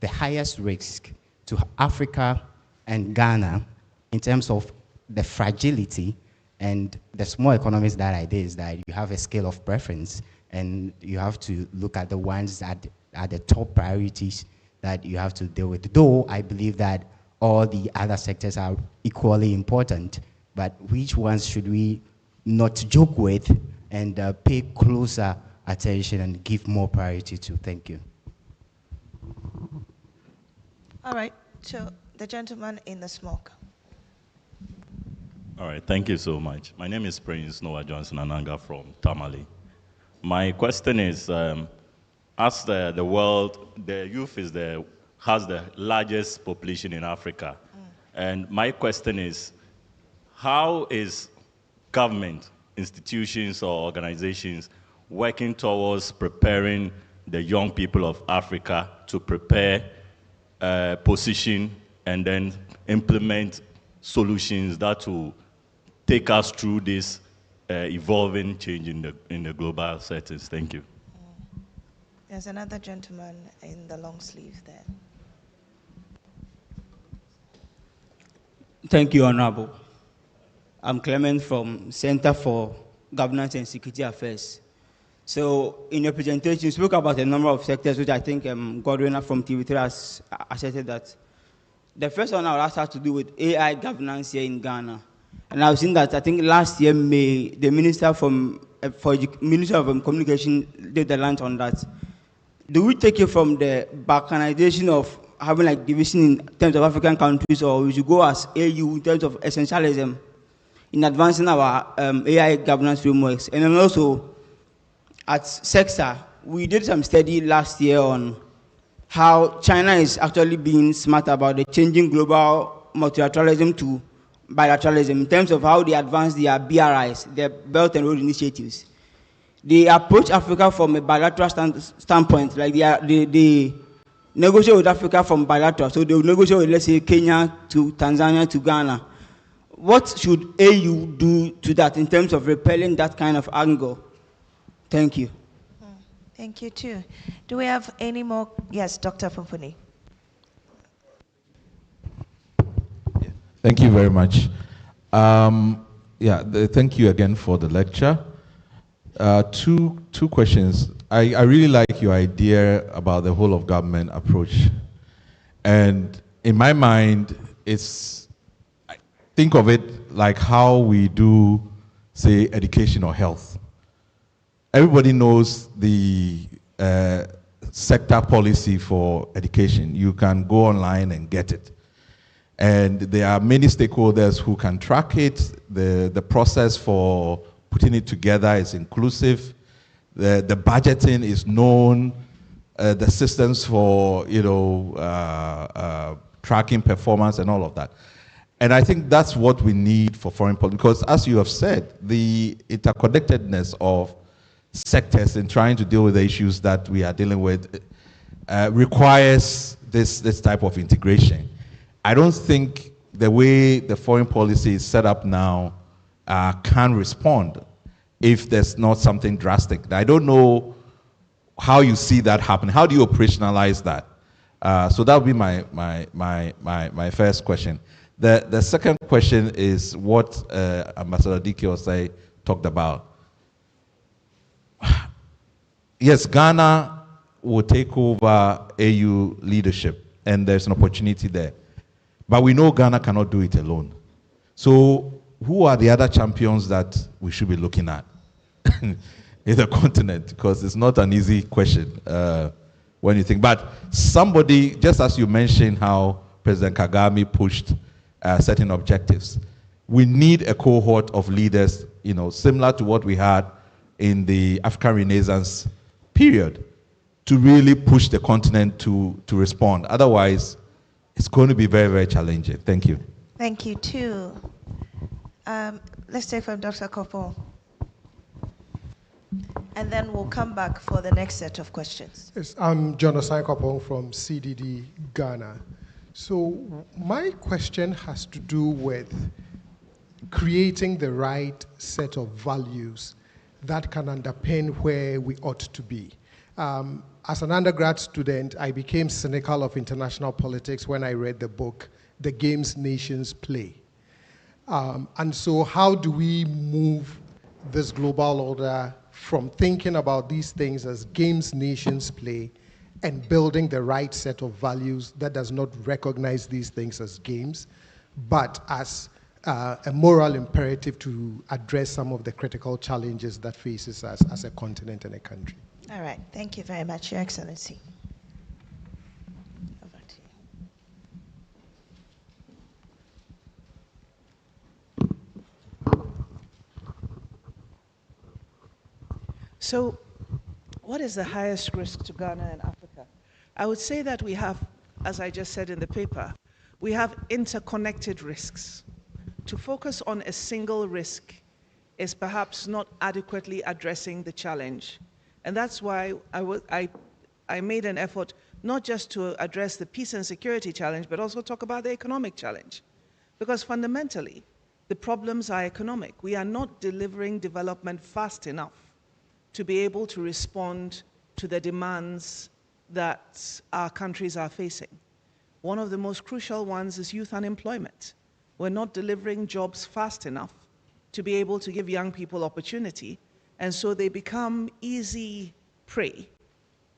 the highest risk to Africa and Ghana in terms of the fragility and the small economies that I did, is that you have a scale of preference and you have to look at the ones that are the top priorities that you have to deal with. Though I believe that all the other sectors are equally important, but which ones should we not joke with and pay closer attention and give more priority to? Thank you. All right, so the gentleman in the smoke. All right, thank you so much. My name is Prince Noah Johnson Ananga from Tamale. My question is, as the world, the youth has the largest population in Africa. And my question is, how is government, institutions or organizations working towards preparing the young people of Africa to prepare, position, and then implement solutions that will take us through this evolving change in the global settings? Thank you. There's another gentleman in the long sleeve there. Thank you, Honorable. I'm Clement from Center for Governance and Security Affairs. So in your presentation, you spoke about a number of sectors, which I think Godwin from TV3 has asserted that The first one I would ask has to do with AI governance here in Ghana. And I've seen that, I think last year, May, the Minister Minister of Communication did the launch on that. Do we take it from the balkanization of having like division in terms of African countries, or we should go as AU in terms of essentialism in advancing our AI governance frameworks? And then also, at SEXA, we did some study last year on how China is actually being smart about the changing global multilateralism to bilateralism in terms of how they advance their BRIs, their Belt and Road Initiatives. They approach Africa from a bilateral standpoint, like they negotiate with Africa from bilateral. So they will negotiate with, let's say, Kenya to Tanzania to Ghana. What should AU do to that in terms of repelling that kind of angle? Thank you. Thank you too. Do we have any more? Yes, Dr. Fufuni. Thank you very much. Thank you again for the lecture. Two questions. I really like your idea about the whole of government approach. And in my mind, think of it like how we do, say, education or health. Everybody knows the sector policy for education. You can go online and get it. And there are many stakeholders who can track it. The process for putting it together is inclusive. The budgeting is known. The systems for tracking performance and all of that. And I think that's what we need for foreign policy, because as you have said, the interconnectedness of sectors in trying to deal with the issues that we are dealing with requires this type of integration. I don't think the way the foreign policy is set up now can respond if there's not something drastic. I don't know how you see that happening. How do you operationalize that? So that would be my first question. The second question is what Ambassador Dike talked about. Yes, Ghana will take over AU leadership, and there's an opportunity there. But we know Ghana cannot do it alone. So who are the other champions that we should be looking at in the continent? Because it's not an easy question when you think. But somebody, just as you mentioned how President Kagame pushed certain objectives, we need a cohort of leaders, similar to what we had in the African Renaissance period, to really push the continent to respond. Otherwise, it's going to be very, very challenging. Thank you. Thank you too. Let's take from Dr. Kopo. And then we'll come back for the next set of questions. Yes, I'm Jonathan Kopong from CDD-Ghana. So my question has to do with creating the right set of values that can underpin where we ought to be. As an undergrad student, I became cynical of international politics when I read the book, The Games Nations Play. And so how do we move this global order from thinking about these things as games nations play and building the right set of values that does not recognize these things as games, but as a moral imperative to address some of the critical challenges that faces us as a continent and a country? All right, thank you very much, Your Excellency. Over to you. So, what is the highest risk to Ghana and Africa? I would say that we have, as I just said in the paper, we have interconnected risks. To focus on a single risk is perhaps not adequately addressing the challenge. And that's why I made an effort not just to address the peace and security challenge, but also talk about the economic challenge. Because fundamentally, the problems are economic. We are not delivering development fast enough to be able to respond to the demands that our countries are facing. One of the most crucial ones is youth unemployment. We're not delivering jobs fast enough to be able to give young people opportunity, and so they become easy prey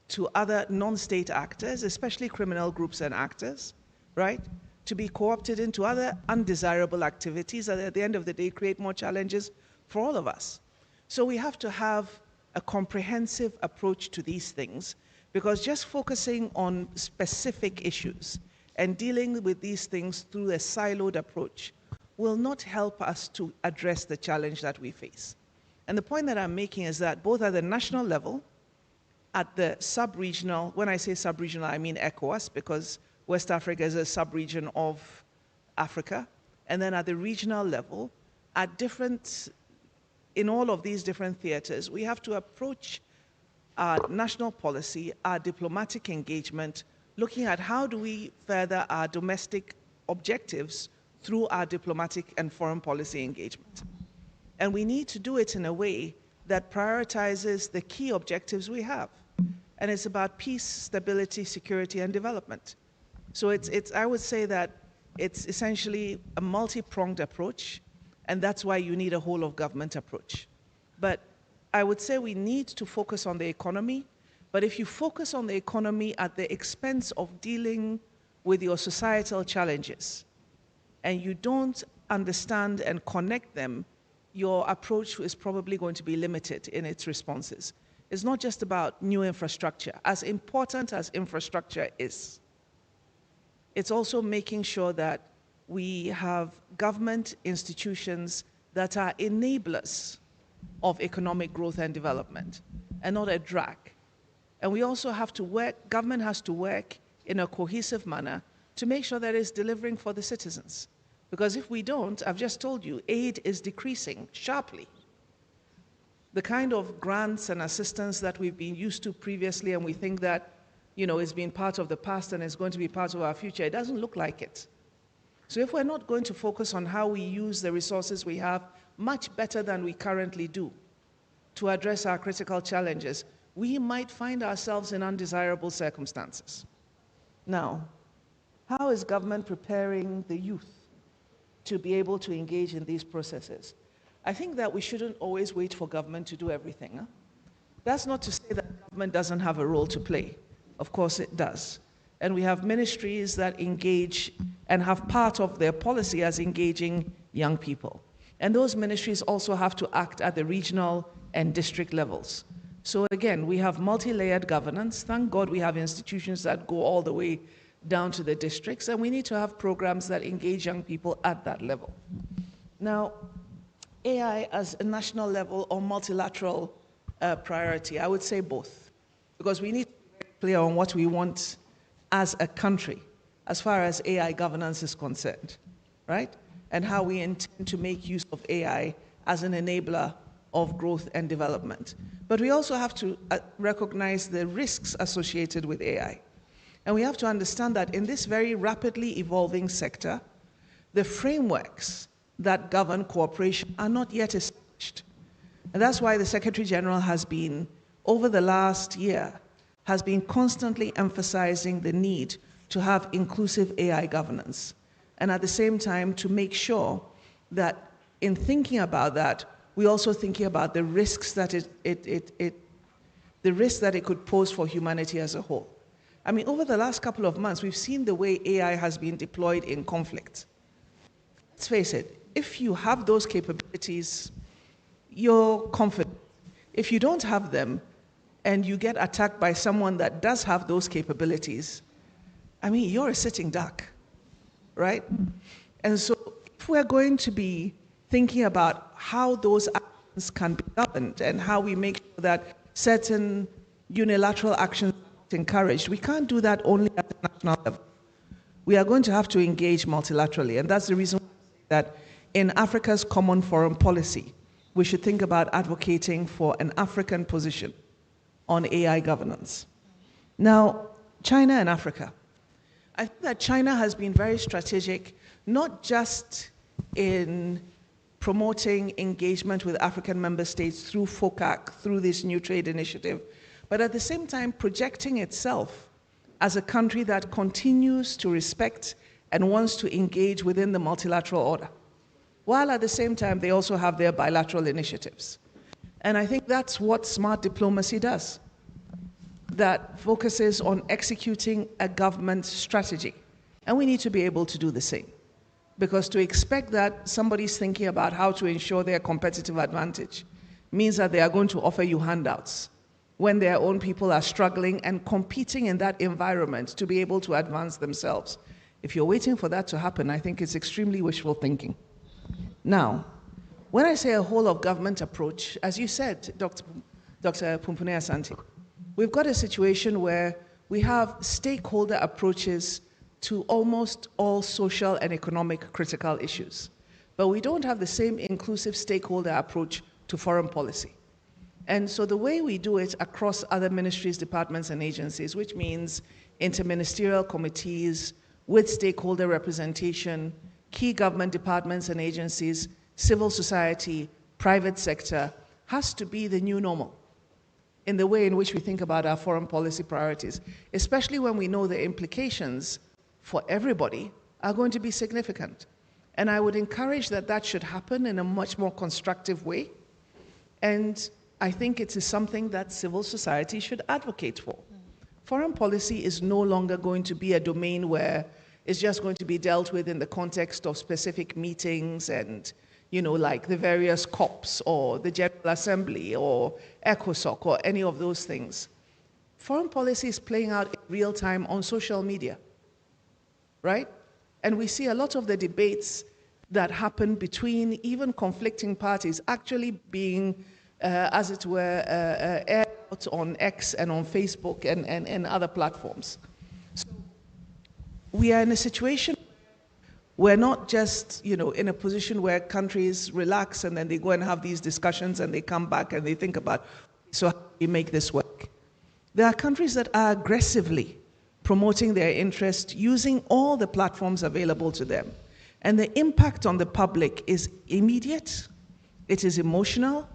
to other non-state actors, especially criminal groups and actors, right? to be co-opted into other undesirable activities that at the end of the day create more challenges for all of us. So we have to have a comprehensive approach to these things, because just focusing on specific issues and dealing with these things through a siloed approach will not help us to address the challenge that we face. And the point that I'm making is that both at the national level, at the sub-regional, when I say sub-regional, I mean ECOWAS, because West Africa is a sub-region of Africa, and then at the regional level, in all of these different theaters, we have to approach our national policy, our diplomatic engagement, looking at how do we further our domestic objectives through our diplomatic and foreign policy engagement. And we need to do it in a way that prioritizes the key objectives we have. And it's about peace, stability, security, and development. So I would say that it's essentially a multi-pronged approach, and that's why you need a whole of government approach. But I would say we need to focus on the economy, but if you focus on the economy at the expense of dealing with your societal challenges, and you don't understand and connect them, your approach is probably going to be limited in its responses. It's not just about new infrastructure. As important as infrastructure is, it's also making sure that we have government institutions that are enablers of economic growth and development, and not a drag. And we also have to work, government has to work in a cohesive manner to make sure that it's delivering for the citizens. Because if we don't, I've just told you, aid is decreasing sharply. The kind of grants and assistance that we've been used to previously, and we think that, it's been part of the past and it's going to be part of our future, it doesn't look like it. So if we're not going to focus on how we use the resources we have much better than we currently do to address our critical challenges, we might find ourselves in undesirable circumstances. Now, how is government preparing the youth to be able to engage in these processes? I think that we shouldn't always wait for government to do everything. Huh? That's not to say that government doesn't have a role to play. Of course it does. And we have ministries that engage and have part of their policy as engaging young people. And those ministries also have to act at the regional and district levels. So again, we have multi-layered governance. Thank God we have institutions that go all the way down to the districts, and we need to have programs that engage young people at that level. Now, AI as a national level or multilateral priority, I would say both, because we need to be clear on what we want as a country as far as AI governance is concerned, right? And how we intend to make use of AI as an enabler of growth and development. But we also have to recognize the risks associated with AI. And we have to understand that in this very rapidly evolving sector, the frameworks that govern cooperation are not yet established. And that's why the Secretary General has been, over the last year, has been constantly emphasizing the need to have inclusive AI governance. And at the same time, to make sure that in thinking about that, we're also thinking about the risks that it could pose for humanity as a whole. I mean, over the last couple of months, we've seen the way AI has been deployed in conflict. Let's face it, if you have those capabilities, you're confident. If you don't have them, and you get attacked by someone that does have those capabilities, I mean, you're a sitting duck, right? And so if we're going to be thinking about how those actions can be governed and how we make sure that certain unilateral actions are encouraged, we can't do that only at the national level. We are going to have to engage multilaterally, and that's the reason that in Africa's common foreign policy, we should think about advocating for an African position on AI governance. Now, China and Africa. I think that China has been very strategic, not just in promoting engagement with African member states through FOCAC, through this new trade initiative, but at the same time projecting itself as a country that continues to respect and wants to engage within the multilateral order, while at the same time they also have their bilateral initiatives. And I think that's what smart diplomacy does, that focuses on executing a government strategy And we need to be able to do the same. Because to expect that somebody's thinking about how to ensure their competitive advantage means that they are going to offer you handouts when their own people are struggling and competing in that environment to be able to advance themselves. If you're waiting for that to happen, I think it's extremely wishful thinking. Now, when I say a whole of government approach, as you said, Dr. Pumpune Asante, we've got a situation where we have stakeholder approaches to almost all social and economic critical issues. But we don't have the same inclusive stakeholder approach to foreign policy. And so the way we do it across other ministries, departments, and agencies, which means interministerial committees with stakeholder representation, key government departments and agencies, civil society, private sector, has to be the new normal in the way in which we think about our foreign policy priorities, especially when we know the implications for everybody are going to be significant. And I would encourage that that should happen in a much more constructive way. And I think it is something that civil society should advocate for. Foreign policy is no longer going to be a domain where it's just going to be dealt with in the context of specific meetings and, like the various COPs or the General Assembly or ECOSOC or any of those things. Foreign policy is playing out in real time on social media, right? And we see a lot of the debates that happen between even conflicting parties actually being, as it were, aired out on X and on Facebook and other platforms. So we are in a situation, we're not just, in a position where countries relax and then they go and have these discussions and they come back and they think about, so how do we make this work? There are countries that are aggressively promoting their interest using all the platforms available to them. And the impact on the public is immediate, it is emotional,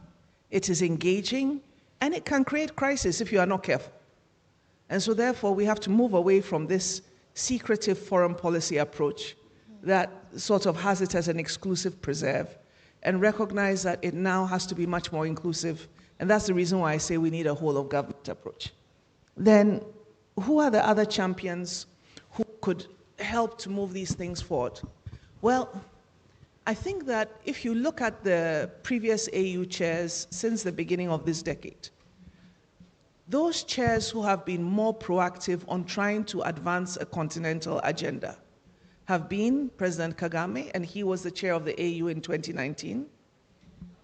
it is engaging, and it can create crisis if you are not careful. And so therefore, we have to move away from this secretive foreign policy approach that sort of has it as an exclusive preserve and recognize that it now has to be much more inclusive. And that's the reason why I say we need a whole of government approach. Then, who are the other champions who could help to move these things forward? Well, I think that if you look at the previous AU chairs since the beginning of this decade, those chairs who have been more proactive on trying to advance a continental agenda have been President Kagame, and he was the chair of the AU in 2019,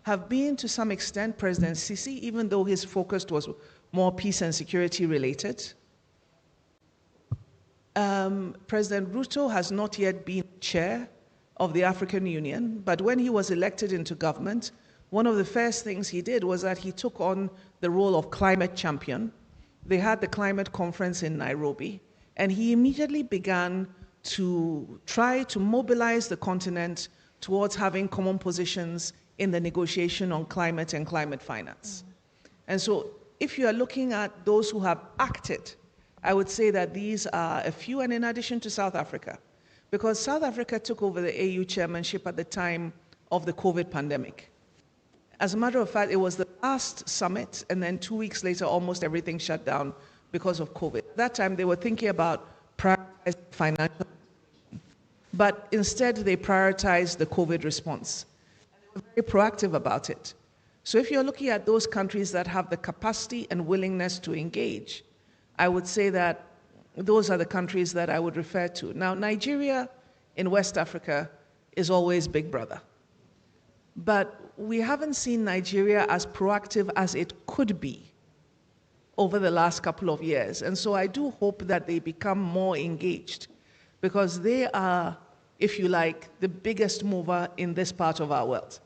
have been to some extent President Sisi, even though his focus was more peace and security related. President Ruto has not yet been chair of the African Union, but when he was elected into government, one of the first things he did was that he took on the role of climate champion. They had the climate conference in Nairobi, and he immediately began to try to mobilize the continent towards having common positions in the negotiation on climate and climate finance. And so if you are looking at those who have acted, I would say that these are a few, and in addition to South Africa, because South Africa took over the AU chairmanship at the time of the COVID pandemic. As a matter of fact, it was the last summit, and then 2 weeks later, almost everything shut down because of COVID. At that time, they were thinking about prioritizing financial, but instead they prioritized the COVID response. And they were very proactive about it. So if you're looking at those countries that have the capacity and willingness to engage, I would say that those are the countries that I would refer to. Now, Nigeria in West Africa is always big brother. But we haven't seen Nigeria as proactive as it could be over the last couple of years. And so I do hope that they become more engaged, because they are, if you like, the biggest mover in this part of our world.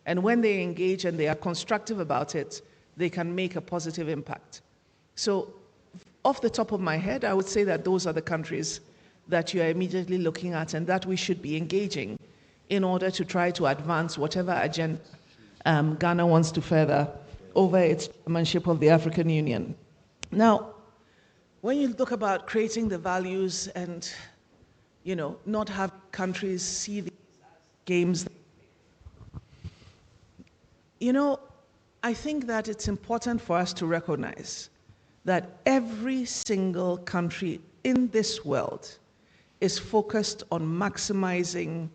And when they engage and they are constructive about it, they can make a positive impact. So off the top of my head, I would say that those are the countries that you are immediately looking at and that we should be engaging in order to try to advance whatever agenda Ghana wants to further over its chairmanship of the African Union. Now, when you look about creating the values and, not have countries see these games, I think that it's important for us to recognize that every single country in this world is focused on maximizing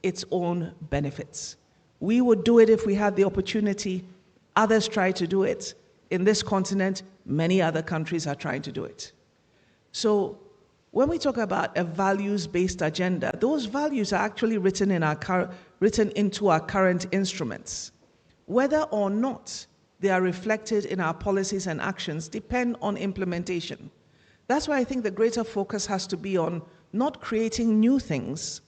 its own benefits. We would do it if we had the opportunity. Others try to do it. In this continent, many other countries are trying to do it. So when we talk about a values-based agenda, those values are actually written into our current instruments. Whether or not they are reflected in our policies and actions depend on implementation. That's why I think the greater focus has to be on not creating new things,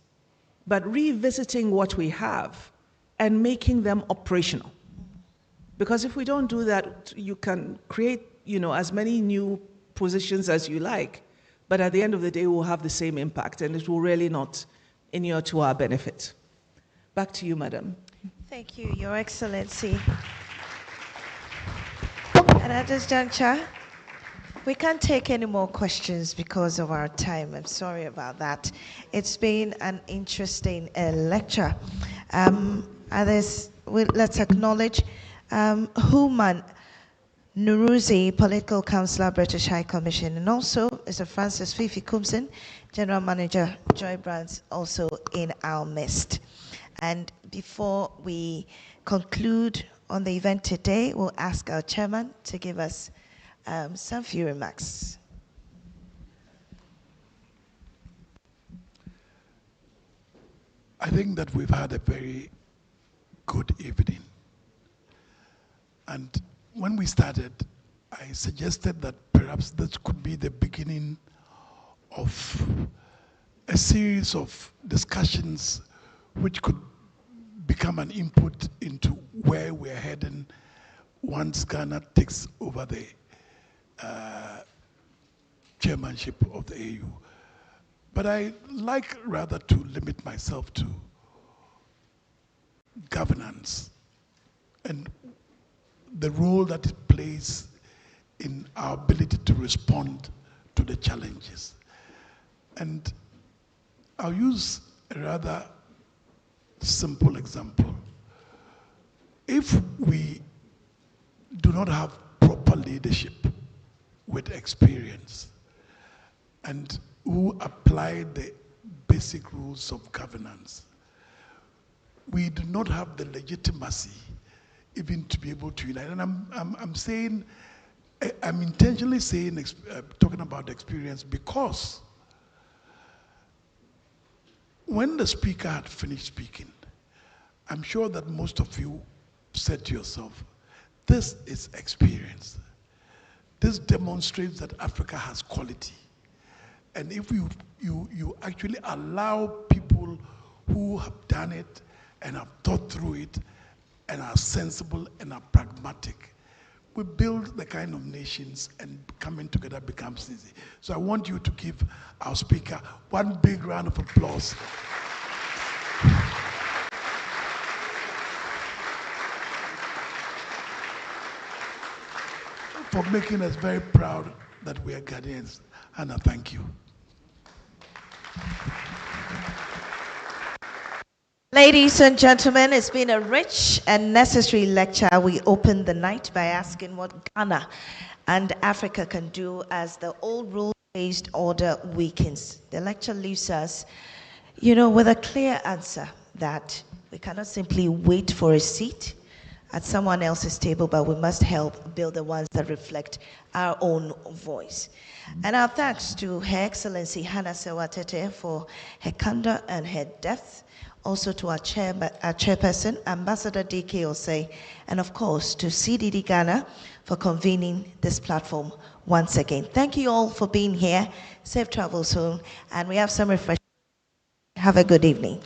but revisiting what we have and making them operational. Because if we don't do that, you can create, as many new positions as you like, but at the end of the day, we'll have the same impact, and it will really not inure to our benefit. Back to you, Madam. Thank you, Your Excellency. And at this juncture, we can't take any more questions because of our time. I'm sorry about that. It's been an interesting lecture. Let's acknowledge Human Nuruzi, Political Counselor, British High Commission, and also Mr. Francis Fifi Kumsen, General Manager, Joy Brands, also in our midst. And before we conclude on the event today, we'll ask our chairman to give us some few remarks. I think that we've had a very good evening. And when we started, I suggested that perhaps this could be the beginning of a series of discussions which could become an input into where we're heading once Ghana takes over the chairmanship of the AU. But I like rather to limit myself to governance and the role that it plays in our ability to respond to the challenges. And I'll use a rather simple example. If we do not have proper leadership with experience and who apply the basic rules of governance, we do not have the legitimacy even to be able to unite. And I'm saying, I'm intentionally saying, talking about experience, because when the speaker had finished speaking, I'm sure that most of you said to yourself, this is experience. This demonstrates that Africa has quality. And if you actually allow people who have done it and have thought through it and are sensible and are pragmatic, we build the kind of nations, and coming together becomes easy. So I want you to give our speaker one big round of applause. For making us very proud that we are Ghanaians. Hannah, thank you. Ladies and gentlemen, it's been a rich and necessary lecture. We opened the night by asking what Ghana and Africa can do as the old rule-based order weakens. The lecture leaves us, with a clear answer that we cannot simply wait for a seat at someone else's table, but we must help build the ones that reflect our own voice. And our thanks to Her Excellency Hannah Sewa-Tetteh for her candor and her depth, also to our chairperson, Ambassador D.K. Osei, and of course to CDD-Ghana for convening this platform once again. Thank you all for being here. Safe travels home, and we have some refreshments. Have a good evening.